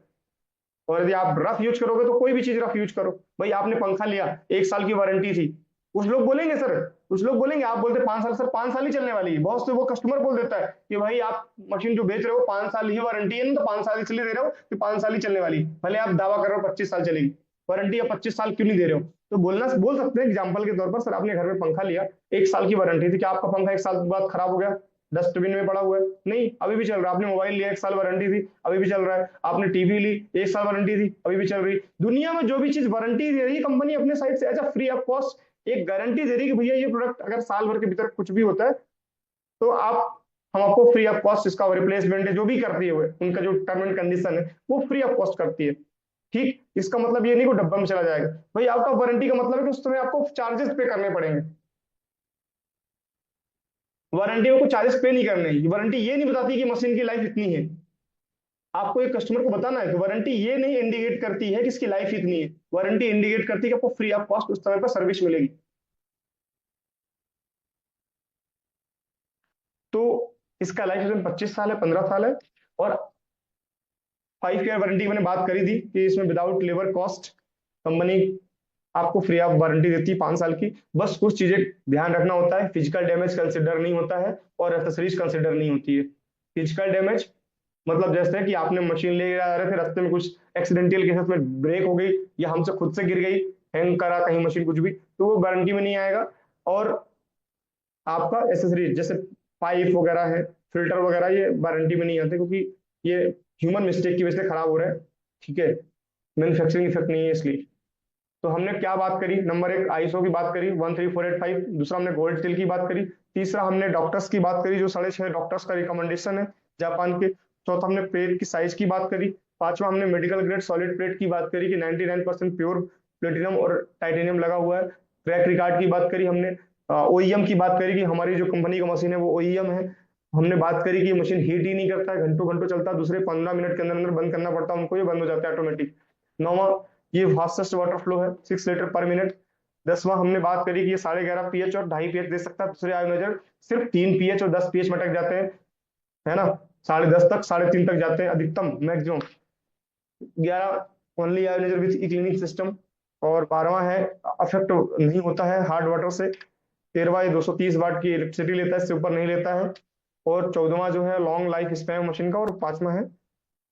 और यदि आप रफ यूज करोगे तो कोई भी चीज रफ यूज करो, भाई आपने पंखा लिया 1 साल की वारंटी थी, कुछ लोग बोलेंगे सर, कुछ लोग बोलेंगे आप बोलते 5 साल, सर 5 साल ही चलने वाली है, बहुत से वो कस्टमर बोल देता है कि भाई आप मशीन जो बेच रहे हो 5 साल ही वारंटी है ना, तो 5 साल इसलिए दे रहे हो कि 5 साल ही चलने वाली, भले आप दावा कर रहे हो 25 साल चलेगी, वारंटी या 25 साल क्यों नहीं दे रहे हो। तो बोल सकते हैं एग्जाम्पल के तौर पर, सर आपने घर में पंखा लिया 1 साल की वारंटी थी, क्या आपका पंखा 1 साल बाद खराब हो गया, डस्टबिन में पड़ा हुआ है, नहीं अभी भी चल रहा है। आपने मोबाइल लिया 1 साल वारंटी थी, अभी भी चल रहा है। आपने टीवी ली 1 साल वारंटी थी, अभी भी चल रही। दुनिया में जो भी चीज वारंटी दे रही है कंपनी अपने साइड से as a free of cost एक गारंटी दे रही है कि भैया ये प्रोडक्ट अगर साल भर के भीतर कुछ भी होता है तो आप, हम आपको फ्री ऑफ कॉस्ट इसका रिप्लेसमेंट जो भी करती है उनका जो टर्म एंड कंडीशन है वो फ्री ऑफ कॉस्ट करती है। ठीक, इसका मतलब ये नहीं कि डब्बा में चला जाएगा, भाई आउट ऑफ वारंटी का मतलब है कि उस समय आपको चार्जेस पे करने पड़ेंगे, वारंटी में को चार्जेस पे नहीं करने, वारंटी ये नहीं बताती कि मशीन की लाइफ इतनी है, आपको एक कस्टमर को बताना है कि वारंटी ये नहीं इंडिकेट करती है कि इसकी लाइफ इतनी है, वारंटी इंडिकेट करती है कि आपको फ्री ऑफ कॉस्ट उस समय पर सर्विस मिलेगी। तो इसका लाइफ स्पेन 25 साल है, 15 साल है। और 5 ईयर वारंटी मैंने बात करी थी कि इसमें विदाउट लेबर कॉस्ट कंपनी आपको फ्री ऑफ वारंटी देती है 5 साल की। बस कुछ चीजें ध्यान रखना होता है, फिजिकल डैमेज कंसिडर नहीं होता है और एसेसरीज कंसिडर नहीं होती है। फिजिकल डैमेज मतलब जैसे कि आपने मशीन ले जा रहे थे, रास्ते में कुछ एक्सीडेंटल केसेस में ब्रेक हो गई या हमसे खुद से गिर गई, हैंग करा कहीं मशीन कुछ भी, तो वो वारंटी में नहीं आएगा। और आपका एसेसरीज जैसे पाइप वगैरह है, फिल्टर वगैरह, ये वारंटी में नहीं आते क्योंकि ये ह्यूमन मिस्टेक की वजह से खराब हो रहा है, ठीक है, मैन्युफैक्चरिंग इफेक्ट नहीं है इसलिए। तो हमने क्या बात करी, नंबर 1 आईएसओ की बात करी 13485, दूसरा हमने गोल्ड स्टील की बात करी, तीसरा हमने डॉक्टर्स की बात करी जो 6.5 डॉक्टर्स का रिकमेंडेशन है जापान के, चौथा हमने प्लेट की साइज की बात करी, पांचवा हमने मेडिकल ग्रेड सॉलिड प्लेट की बात करी कि 99% प्योर प्लेटिनम और टाइटेनियम लगा हुआ है, ट्रैक रिकॉर्ड की बात करी हमने, ओईएम की बात करी कि हमारी जो कंपनी का मशीन है वो ओईएम है, हमने बात करी कि मशीन हीट ही नहीं करता है, घंटों घंटों चलता है, दूसरे 15 मिनट के अंदर अंदर बंद करना पड़ता है उनको, ये बंद हो जाता है ऑटोमेटिक। 9वां, ये फास्टेस्ट वाटर फ्लो है, 6 लीटर पर मिनट। 10वां, हमने बात करी कि ये 11.5 pH और 2.5 pH दे सकता है। दूसरे आयोनाइजर सिर्फ 3 pH और 10 pH में अटक जाते हैं, है ना। 10.5 तक, 3.5 तक जाते हैं अधिकतम, maximum. 11, only ioniser with E cleaning system. और 12वां है, अफेक्ट नहीं होता है हार्ड वाटर से। 13वां, ये 230 वाट की इलेक्ट्रिसिटी लेता है, इससे ऊपर नहीं लेता है। और 14वां जो है लॉन्ग लाइफ स्पैन मशीन का। और 5वां है,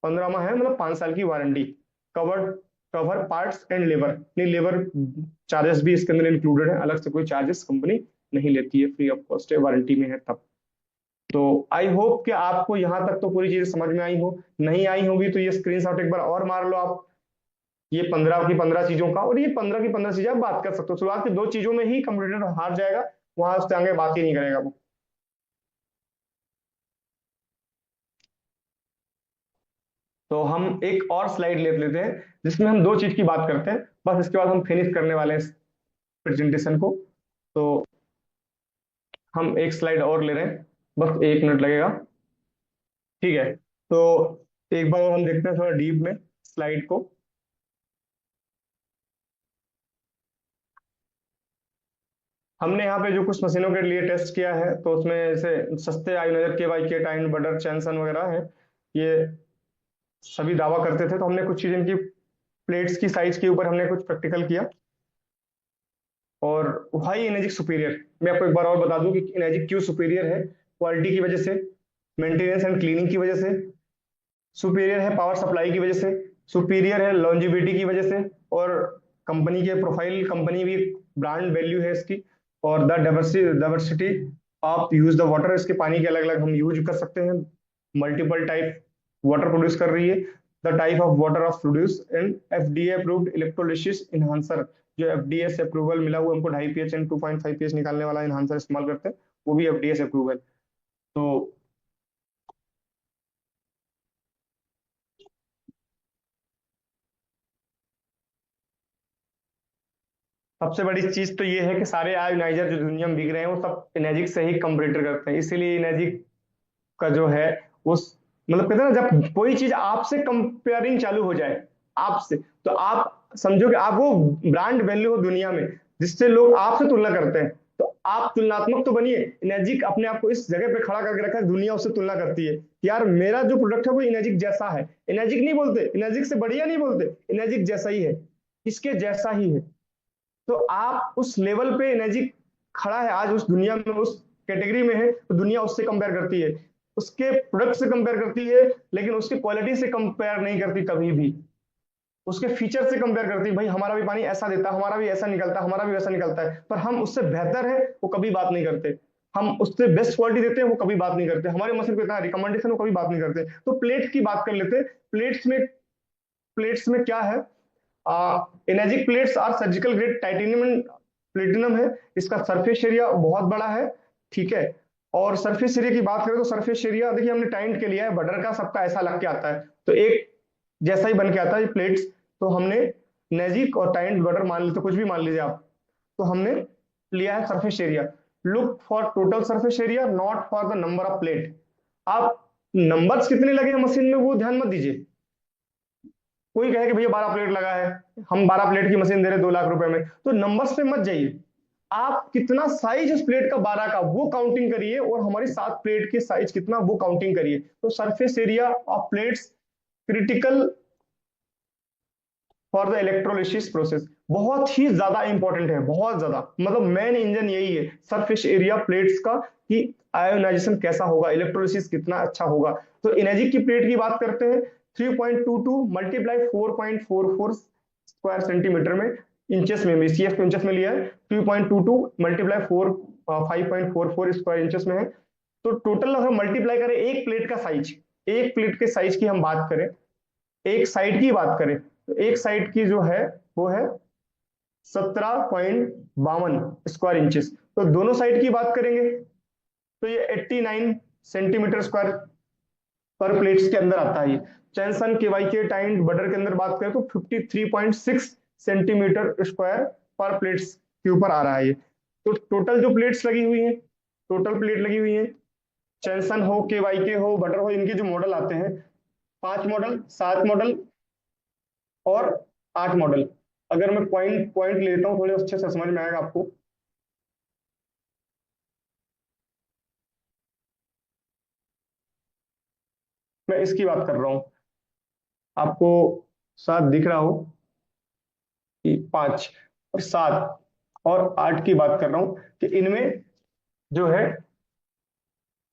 15वां है मतलब 5 साल की warranty. Covered, cover parts and labour, नहीं लेबर चार्जेस भी इसके अंदर इंक्लूडेड है, अलग से कोई चार्जेस कंपनी नहीं लेती है, फ्री ऑफ कॉस्ट है, वारंटी में है तब। तो आई होप कि आपको यहाँ तक तो पूरी चीजें समझ में आई हो। नहीं आई होगी तो ये स्क्रीनशॉट एक बार और मार लो आप, ये 15 की 15 चीजों का। और ये 15 की 15 चीजें आप बात कर सकते हो, शुरुआत की 2 चीजों में ही कंप्यूटर हार जाएगा, वहां उससे आगे बात ही नहीं करेगा वो। तो हम एक और स्लाइड ले लेते हैं जिसमें हम 2 चीज की बात करते हैं, बस इसके बाद हम फिनिश करने वाले हैं इस प्रेजेंटेशन को। तो हम एक स्लाइड और ले रहे हैं, बस 1 मिनट लगेगा, ठीक है। तो एक बार और हम देखते हैं थोड़ा डीप में स्लाइड को। हमने यहाँ पे जो कुछ मशीनों के लिए टेस्ट किया है, तो उसमें जैसे सस्ते आयोनाइजर के वाई के टाइन बटर चैनसन वगैरह है, ये सभी दावा करते थे। तो हमने कुछ चीज इनकी प्लेट्स की साइज के ऊपर हमने कुछ प्रैक्टिकल किया। और वाई इनेजिक सुपीरियर, मैं आपको एक बार और बता दूं कि इनेजिक क्यों सुपीरियर है। क्वालिटी की वजह से, मेंटेनेंस एंड क्लीनिंग की वजह से, सुपीरियर है पावर सप्लाई की वजह से, सुपीरियर है लॉन्जिविटी की वजह से, और कंपनी के प्रोफाइल, कंपनी भी ब्रांड वैल्यू है इसकी। और the diversity of use the water, इसके पानी के अलग अलग हम यूज कर सकते हैं, मल्टीपल टाइप वाटर प्रोड्यूस कर रही है। The type of water of produce and FDA approved electrolysis enhancer, जो एफडीए से अप्रूवल मिला हुआ, हमको 2.5 pH एंड 2.5 pH निकालने वाला इनहांसर इस्तेमाल करते हैं, वो भी एफडीए से अप्रूवल। तो सबसे बड़ी चीज तो ये है कि सारे आयोनाइजर जो दुनिया में बिक रहे हैं वो सब इनेजिक से ही कंपेरेटर करते हैं, इसीलिए इनेजिक का जो है उस, मतलब कहते हैं ना, जब कोई चीज आपसे कंपेयरिंग चालू हो जाए आपसे, तो आप समझो कि आप वो ब्रांड वैल्यू हो दुनिया में जिससे लोग आपसे तुलना करते हैं। तो आप तुलनात्मक तो बनिए। इनेजिक अपने आप को इस जगह पे खड़ा करके रखा है, दुनिया उससे तुलना करती है कि यार मेरा जो प्रोडक्ट है वो इनेजिक जैसा है। इनेजिक नहीं बोलते, इनेजिक से बढ़िया नहीं बोलते, इनेजिक जैसा ही है, इसके जैसा ही है। तो आप उस लेवल पे एनर्जी खड़ा है आज, उस दुनिया में उस कैटेगरी में है, तो दुनिया उससे कंपेयर करती है, उसके प्रोडक्ट से कंपेयर करती है, लेकिन उसकी क्वालिटी से कंपेयर नहीं करती कभी भी। उसके फीचर से कंपेयर करती है, भाई हमारा भी पानी ऐसा देता है, हमारा भी ऐसा निकलता है, हमारा भी वैसा निकलता है, पर हम उससे बेहतर है वो कभी बात नहीं करते। हम उससे बेस्ट क्वालिटी देते हैं वो कभी बात नहीं करते, हमारे मशीन को इतना रिकमेंडेशन वो कभी बात नहीं करते। तो प्लेट की बात कर लेते हैं। प्लेट्स में क्या है, Enagic plates are surgical grade titanium and platinum है, इसका सरफेस एरिया बहुत बड़ा है, ठीक है। और सरफेस एरिया की बात करें तो सरफेस एरिया देखिए हमने टाइंट के लिया है, बटर का सबका ऐसा लग के आता है, तो एक जैसा ही बन के आता है ये प्लेट्स। तो हमने नेजिक और टाइंट बटर मान लीजिए, कुछ भी मान लीजिए आप, तो हमने लिया है surface area. Look for total surface area, not for the number of plate. आप नंबर्स कितने लगे हैं मशीन में वो ध्यान मत दीजिए। कोई कहे कि भैया 12 प्लेट लगा है, हम 12 प्लेट की मशीन दे रहे 2 लाख रुपए में, तो नंबर्स पे मत जाइए। आप कितना साइज उस प्लेट का 12 का वो काउंटिंग करिए, और हमारी 7 प्लेट के साइज कितना वो काउंटिंग करिए। तो surface area of plates critical for the electrolysis process, बहुत ही ज्यादा इंपॉर्टेंट है, बहुत ज्यादा, मतलब मेन इंजन यही है सरफेस एरिया प्लेट्स का, कि आयोनाइजेशन कैसा होगा, इलेक्ट्रोलिसिस कितना अच्छा होगा। तो इनेजिक की प्लेट की बात करते हैं, 3.22 मल्टीप्लाई 4.44 स्क्वायर सेंटीमीटर में, इंचेस में भी, सीएफ को इंचेस में लिया है, 3.22 मल्टीप्लाई 5.44 स्क्वायर इंचेस में है। तो टोटल अगर मल्टीप्लाई करें एक प्लेट का साइज, एक प्लेट के साइज की हम बात करें, एक साइड की बात करें, तो एक साइड की जो है वो है 17.52 स्क्वायर इंचेस। तो दोनों साइड की बात करेंगे तो ये 89 सेंटीमीटर स्क्वायर पर प्लेट्स के अंदर आता है। चैनसन केवाई के टाइम बटर के अंदर बात करें तो 53.6 सेंटीमीटर स्क्वायर पर प्लेट्स के ऊपर आ रहा है ये। तो टोटल जो प्लेट्स लगी हुई हैं, टोटल प्लेट लगी हुई है चैनसन हो, KYK हो, बटर हो, इनके जो मॉडल आते हैं, 5 मॉडल, 7 मॉडल और 8 मॉडल। अगर मैं पॉइंट पॉइंट लेता हूँ, थोड़े अच्छे से समझ में आएगा आपको। मैं इसकी बात कर रहा हूँ, आपको 7 दिख रहा हो कि 5 और 7 और 8 की बात कर रहा हूँ कि इनमें जो है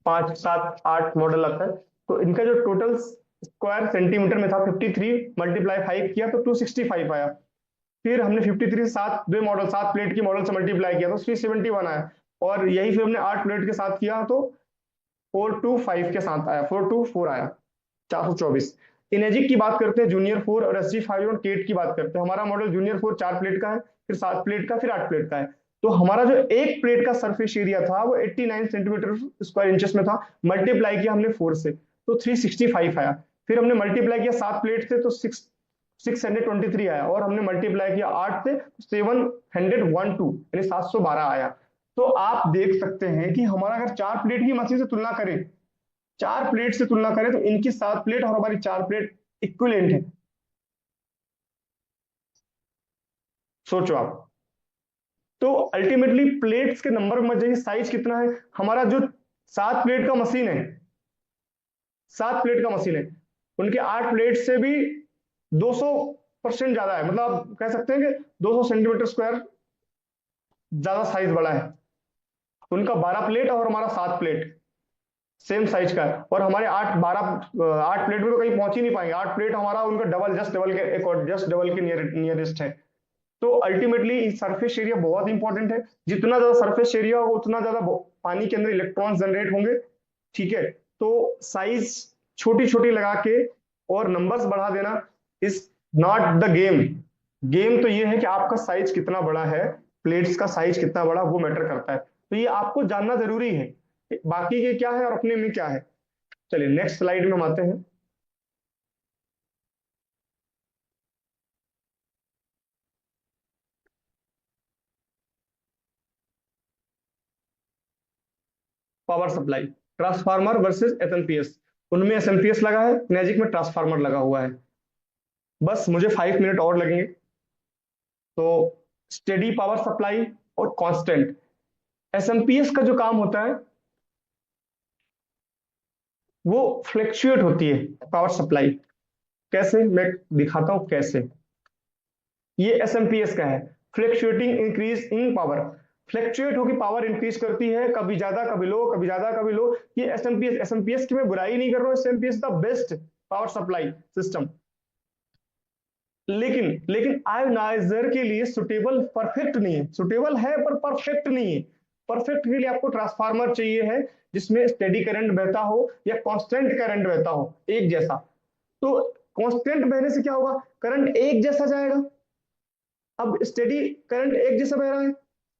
5, 7, 8 मॉडल आता है। तो इनका जो टोटल स्क्वायर सेंटीमीटर में था 53, मल्टीप्लाई 5 किया तो 265 आया। फिर हमने 53 से 7 प्लेट की मॉडल से मल्टीप्लाई किया तो 371 आया। और यही फिर हमने 8 प्लेट के साथ किया तो 425 के साथ आया, 424 आया, 424। इनेजिक की बात करते हैं, जूनियर 4 और SG5 और केट की बात करते हैं। हमारा मॉडल जूनियर 4 4 प्लेट का है, फिर 7 प्लेट का, फिर 8 प्लेट का है। तो हमारा जो एक प्लेट का सरफेस एरिया था वो 89 सेंटीमीटर स्क्वायर इंचेस में था। मल्टीप्लाई किया हमने 4 से तो 365 आया। फिर हमने मल्टीप्लाई किया 7 प्लेट से तो 623 आया। और हमने मल्टीप्लाई किया 8 से 712 यानी 712 आया। तो आप देख सकते हैं कि हमारा अगर 4 प्लेट की मशीन से तुलना करें, 4 प्लेट से तुलना करें तो इनकी 7 प्लेट और हमारी 4 प्लेट इक्विवेलेंट है। सोचो आप। तो अल्टीमेटली प्लेट्स के नंबर में जाइए, साइज कितना है हमारा जो 7 प्लेट का मशीन है, 7 प्लेट का मशीन है, उनके 8 प्लेट से भी 200% ज्यादा है। मतलब आप कह सकते हैं कि 200 सेंटीमीटर स्क्वायर ज्यादा साइज बड़ा है। उनका 12 प्लेट और हमारा 7 प्लेट सेम साइज का है। और हमारे 8 प्लेट में तो कहीं पहुंच ही नहीं पाएंगे। 8 प्लेट हमारा उनका डबल, जस्ट डबल के, एक और जस्ट डबल के नियरेस्ट है। तो अल्टीमेटली सरफेस एरिया बहुत इंपॉर्टेंट है। जितना ज्यादा सरफेस एरिया होगा उतना ज्यादा पानी के अंदर इलेक्ट्रॉन्स जनरेट होंगे। ठीक है। तो साइज छोटी छोटी लगा के और नंबर्स बढ़ा देना is not the game. Game तो ये है कि आपका साइज कितना बड़ा है, प्लेट्स का साइज कितना बड़ा, वो मैटर करता है। तो ये आपको जानना जरूरी है, बाकी के क्या है और अपने में क्या है। चलिए नेक्स्ट स्लाइड में हम आते हैं। Power supply, transformer versus SMPS. उनमें एसएमपीएस लगा है, मैजिक में ट्रांसफार्मर लगा हुआ है। बस मुझे 5 मिनट और लगेंगे। तो स्टेडी पावर सप्लाई और कांस्टेंट, एसएमपीएस का जो काम होता है वो फ्लक्चुएट होती है पावर सप्लाई। कैसे, मैं दिखाता हूं कैसे। ये एसएमपीएस का है, fluctuating increase in power. Fluctuate होकर पावर इंक्रीज करती है, कभी ज्यादा कभी लो, कभी ज्यादा कभी लो। ये एसएमपीएस, एसएमपीएस की मैं बुराई नहीं कर रहा हूँ, SMPS the best power supply system. लेकिन लेकिन आयोनाइजर के लिए सुटेबल परफेक्ट नहीं है। सुटेबल है पर परफेक्ट नहीं है। परफेक्ट के लिए आपको ट्रांसफार्मर चाहिए है जिसमें स्टेडी करंट बहता हो या कांस्टेंट करंट बहता हो एक जैसा। तो कांस्टेंट बहने से क्या होगा, करंट एक जैसा जाएगा। अब स्टेडी करंट एक जैसा बह रहा है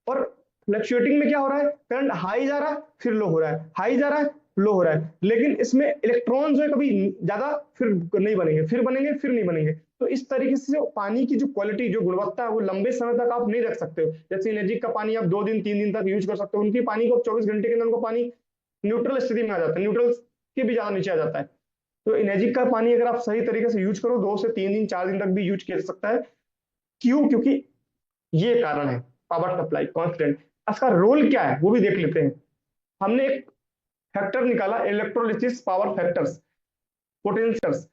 और फ्लक्चुएटिंग में क्या हो रहा है, करंट हाई जा रहा है फिर लो हो रहा है, हाई जा रहा है लो हो रहा है। लेकिन इसमें इलेक्ट्रॉन जो है कभी ज्यादा फिर नहीं बनेंगे, फिर बनेंगे फिर नहीं बनेंगे। तो इस तरीके से पानी की जो क्वालिटी, जो गुणवत्ता है, वो लंबे समय तक आप नहीं रख सकते हो। जैसे एनर्जी का पानी आप 2 दिन 3 दिन तक यूज कर सकते हो, उनकी पानी को 24 घंटे के अंदर उनको पानी न्यूट्रल स्थिति में आ जाता है, न्यूट्रल के भी ज्यादा नीचे आ जाता है। तो एनर्जी का पानी अगर आप सही तरीके से यूज करो 2 से 3 दिन 4 दिन तक भी यूज किया जा सकता है। क्यों, क्योंकि ये कारण है पावर सप्लाई कांस्टेंट। इसका रोल क्या है वो भी देख लेते हैं। हमने एक फैक्टर निकाला, electrolysis power factors, potentials,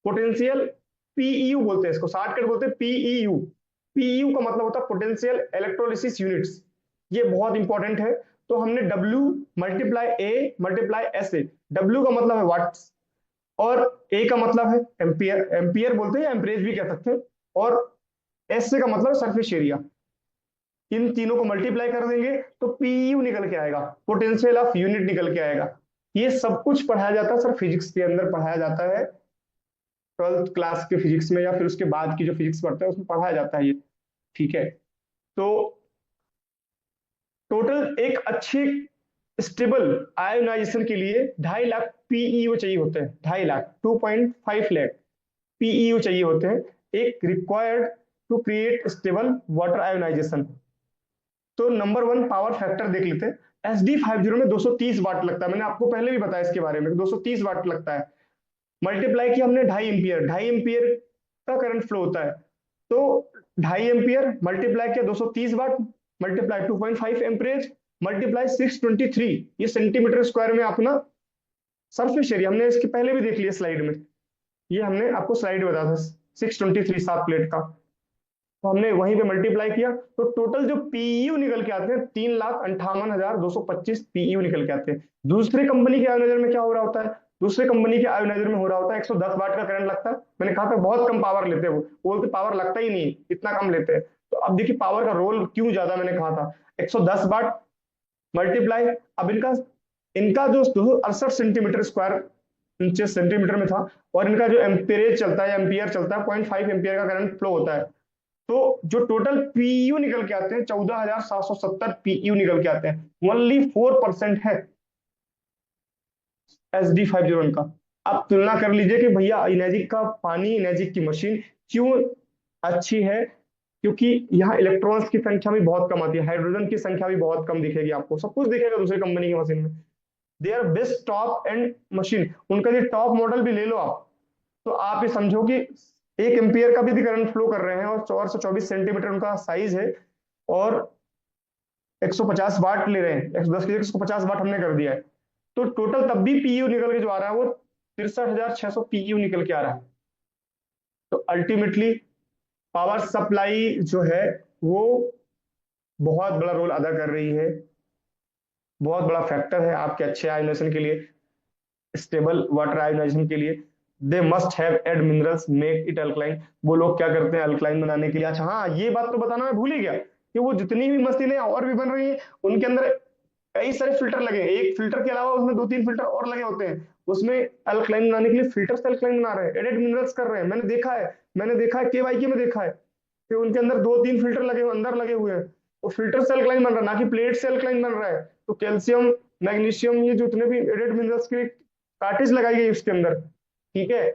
potential PEU बोलते हैं इसको, शॉर्टकट बोलते हैं पीईयू। पीईयू का मतलब होता है पोटेंशियल इलेक्ट्रोलिसिस यूनिट्स। ये बहुत इंपॉर्टेंट है। तो हमने W multiply A multiply S A, W का मतलब है वाट्स और ए का मतलब है एम्पियर, एम्पियर बोलते हैं, एम्परेज भी कह सकते हैं। और एस का मतलब सरफेस एरिया। इन तीनों को मल्टीप्लाई कर देंगे तो पीयू निकल के आएगा, पोटेंशियल ऑफ यूनिट निकल के आएगा। ये सब कुछ पढ़ाया जाता है सर, फिजिक्स के अंदर पढ़ाया जाता है, 12th क्लास के फिजिक्स में या फिर उसके बाद की जो फिजिक्स पढ़ते हैं उसमें पढ़ाया जाता है ये। ठीक है। तो टोटल एक अच्छी स्टेबल आयोनाइजेशन के लिए 2.5 लाख पीईयू चाहिए होते हैं, 2.5 लाख, 2.5 लाख पीईयू चाहिए होते हैं, एक required to create stable water ionisation. तो नंबर 1 पावर फैक्टर देख लेते हैं। SD50 में 230 वाट लगता है, मैंने आपको पहले भी बताया इसके बारे में, 230 वाट लगता है। मल्टीप्लाई किया हमने 2.5 एम्पियर, 2.5 एम्पियर का करंट फ्लो होता है, तो 2.5 एम्पियर मल्टीप्लाई किया 230 वाट, मल्टीप्लाई 2.5 एम्परेज, मल्टीप्लाई 623, ये सेंटीमीटर स्क्वायर में अपना सरफेस एरिया, हमने इसके पहले भी देख लिया स्लाइड में, ये हमने आपको स्लाइड में बताया था 623 सात प्लेट का, तो हमने वहीं पे मल्टीप्लाई किया, तो टोटल जो पीयू निकल के आते हैं 3,58,225 पीयू निकल के आते हैं। दूसरे कंपनी के आयोनाइजर में क्या हो रहा होता है, दूसरे कंपनी के आयोनाइजर में हो रहा होता है 110 वाट का करंट लगता है, मैंने कहा था बहुत कम पावर लेते हैं वो बोलते पावर लगता ही नहीं, इतना कम लेते हैं। तो अब देखिए पावर का रोल क्यों ज्यादा, मैंने कहा था 110 वाट मल्टीप्लाई, अब इनका इनका जो 268 सेंटीमीटर स्क्वायर इंच सेंटीमीटर में था, और इनका जो एम्पीरेज चलता है, एम्पियर चलता है, 0.5 एम्पियर का करंट फ्लो होता है, तो जो टोटल पीयू निकल के आते हैं 14,770 पीयू निकल के आते हैं, ओनली 4% है SD501 का। आप तुलना कर लीजिए कि भैया इनेजिक का पानी, इनेजिक की मशीन क्यों अच्छी है, क्योंकि यहाँ इलेक्ट्रॉन्स की संख्या भी बहुत कम आती है, हाइड्रोजन की संख्या भी बहुत कम दिखेगी आपको, सब कुछ दिखेगा दूसरी कंपनी की मशीन में। They are best top end machine, उनका जो टॉप मॉडल भी ले लो आप, तो आप ये समझो कि 1 एम्पियर का भी करंट फ्लो कर रहे हैं, और 424 सेंटीमीटर उनका साइज है, और 150 वाट ले रहे हैं, 110 की 150 वाट हमने कर दिया है, तो टोटल तब भी पीयू निकल के जो आ रहा है वो 63,600 पीयू निकल के आ रहा है। तो अल्टीमेटली पावर सप्लाई जो है वो बहुत बड़ा रोल अदा कर रही है, बहुत बड़ा फैक्टर है आपके अच्छे आयोनाइजेशन के लिए, स्टेबल वाटर आयोनाइजेशन के लिए। They must have add minerals make it alkaline, वो लोग क्या करते हैं अल्कलाइन बनाने के लिए। अच्छा हाँ, ये बात तो बताना मैं भूल ही गया कि वो जितनी भी मशीनें और भी बन रही हैं उनके अंदर कई सारे फिल्टर लगे हैं, एक फिल्टर के अलावा उसमें 2-3 फिल्टर और लगे होते हैं, उसमें अल्कलाइन बनाने के लिए फिल्टर से अल्कलाइन बना रहे हैं, एडेड मिनरल्स कर रहे हैं, मैंने देखा है केवाईके में देखा है कि उनके अंदर 2-3 फिल्टर लगे हुए अंदर लगे हुए हैं, वो फिल्टर से अल्कलाइन बन रहा है, ना कि प्लेट से अल्कलाइन बन रहा है। तो कैल्शियम, मैग्नीशियम, ये जितने भी एडेड मिनरल्स के कार्टेज लगाई गई उसके अंदर, ठीक है।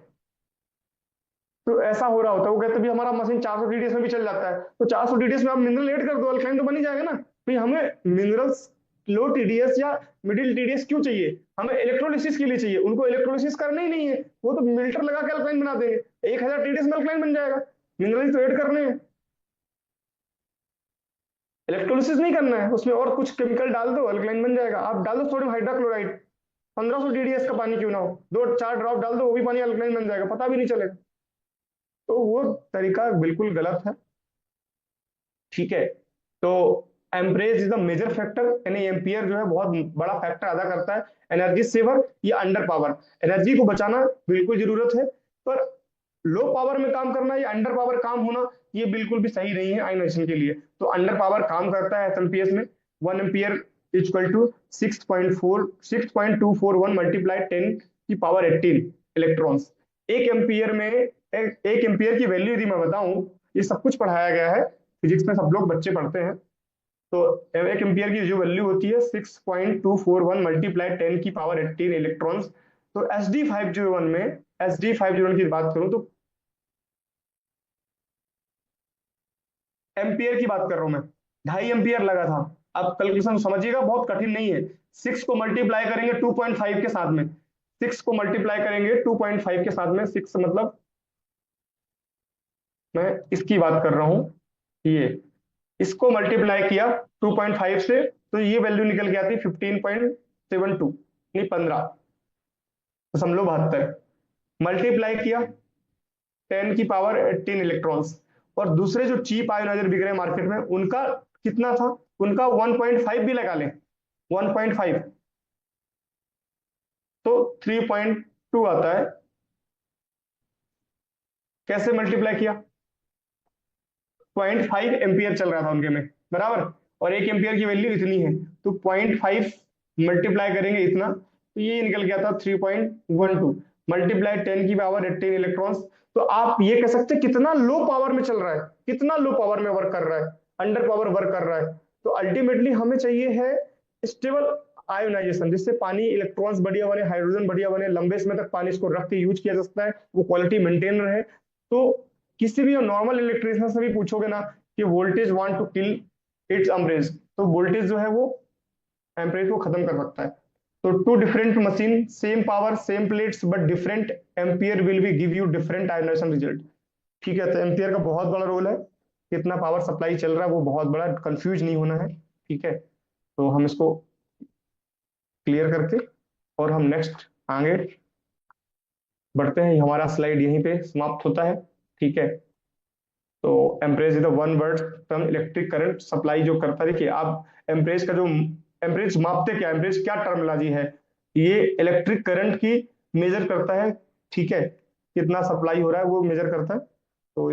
तो ऐसा हो रहा होता है, वो कहते भी हमारा मशीन 400 डीडीएस में भी चल जाता है, तो 400 डीडीएस में आप मिनरल ऐड कर दो, अल्कलाइन तो बन ही जाएगा ना। भाई हमें मिनरल्स लो टीडीएस या मिडिल टीडीएस क्यों चाहिए, हमें इलेक्ट्रोलिसिस के लिए चाहिए, उनको इलेक्ट्रोलिसिस करना ही नहीं है, वो तो मिल्टर लगा के अल्कलाइन बना देंगे, 1000 टीडीएस में अल्कलाइन बन जाएगा, मिनरल तो ऐड करने हैं, इलेक्ट्रोलिसिस नहीं करना है, उसमें और कुछ केमिकल डाल दो अल्कलाइन बन जाएगा। आप डाल दो सोडियम हाइड्रोक्लोराइड, 1500 डीडीएस का पानी क्यों ना हो, 2-4 ड्रॉप डाल दो, वो भी पानी अल्कलाइन बन जाएगा, पता भी नहीं चलेगा। तो वो तरीका बिल्कुल गलत है, ठीक है। तो amperage is the major factor, यानी एम्पियर जो है बहुत बड़ा फैक्टर अदा करता है। एनर्जी सेवर या अंडर पावर, एनर्जी को बचाना बिल्कुल जरूरत है, पर लो पावर में काम करना या अंडर पावर काम होना ये बिल्कुल भी सही नहीं है आयोनाइजेशन के लिए। तो अंडर पावर काम करता है एसएमपीएस में 1 एम्पियर इक्वल टू 6.241 मल्टीप्लाई 10 की पावर 18 इलेक्ट्रॉन्स। एक एम्पियर में एक एम्पियर की वैल्यू यदि मैं बताऊं, ये सब कुछ पढ़ाया गया है फिजिक्स में, सब लोग बच्चे पढ़ते हैं। तो एक एम्पियर की जो वैल्यू होती है 6.241 मल्टीप्लाई 10 की पावर 18 इलेक्ट्रॉन्स। तो SD501 में, SD501 की बात करूं तो एम्पियर की बात कर रहा हूं मैं, 2.5 एम्पियर लगा था। अब कैलकुलेशन समझिएगा, बहुत कठिन नहीं है। 6 को मल्टीप्लाई करेंगे 2.5 के साथ में, 6 को मल्टीप्लाई करेंगे 2.5 के साथ में, 6 मतलब मैं इसकी बात कर रहा हूं, ये इसको मल्टीप्लाई किया 2.5 से, तो ये वैल्यू निकल के आती 15.72, नहीं 15.72, मल्टीप्लाई किया 10 की पावर 18 इलेक्ट्रॉन्स। और दूसरे जो चीप आयोनाइजर बिक रहे हैं मार्केट में, उनका कितना था, उनका 1.5 भी लगा लें, 1.5 तो 3.2 आता है। कैसे मल्टीप्लाई किया, 0.5 एम्पियर चल रहा था उनके में, बराबर, और 1 एम्पियर की वैल्यू इतनी है, तो 0.5 मल्टीप्लाई करेंगे इतना, तो ये निकल गया था 3.12 मल्टीप्लाई 10 की पावर 18 इलेक्ट्रॉन्स। तो आप ये कह सकते हैं कितना लो पावर में चल रहा है, कितना लो पावर में वर्क कर रहा है, अंडर पावर वर्क कर रहा है। तो अल्टीमेटली हमें चाहिए है स्टेबल आयोनाइजेशन, जिससे पानी इलेक्ट्रॉन्स बढ़िया बने, हाइड्रोजन बढ़िया बने, लंबे समय तक पानी इसको रख के यूज किया जा सकता है, वो क्वालिटी मेंटेन रहे। तो किसी भी नॉर्मल इलेक्ट्रिशियन से भी पूछोगे ना कि voltage want to kill its amperage, तो वोल्टेज जो है वो एम्परेज को खत्म कर सकता है। तो two different machine, same power same plates but different ampere will be give you different ionisation result. ठीक है, तो एम्पियर का बहुत बड़ा रोल है, कितना पावर सप्लाई चल रहा है वो बहुत बड़ा, कंफ्यूज नहीं होना है। ठीक है, तो हम इसको क्लियर करके और हम नेक्स्ट आगे बढ़ते हैं। हमारा स्लाइड यहीं पे समाप्त होता है। ठीक है, तो amperage is the one word term electric current supply जो करता है। देखिए आप एम्परेज का जो एम्परेज मापते क्या, एम्परेज क्या टर्मिनोलॉजी है, ये इलेक्ट्रिक करंट की मेजर करता है। ठीक है, कितना सप्लाई हो रहा है वो मेजर करता है। तो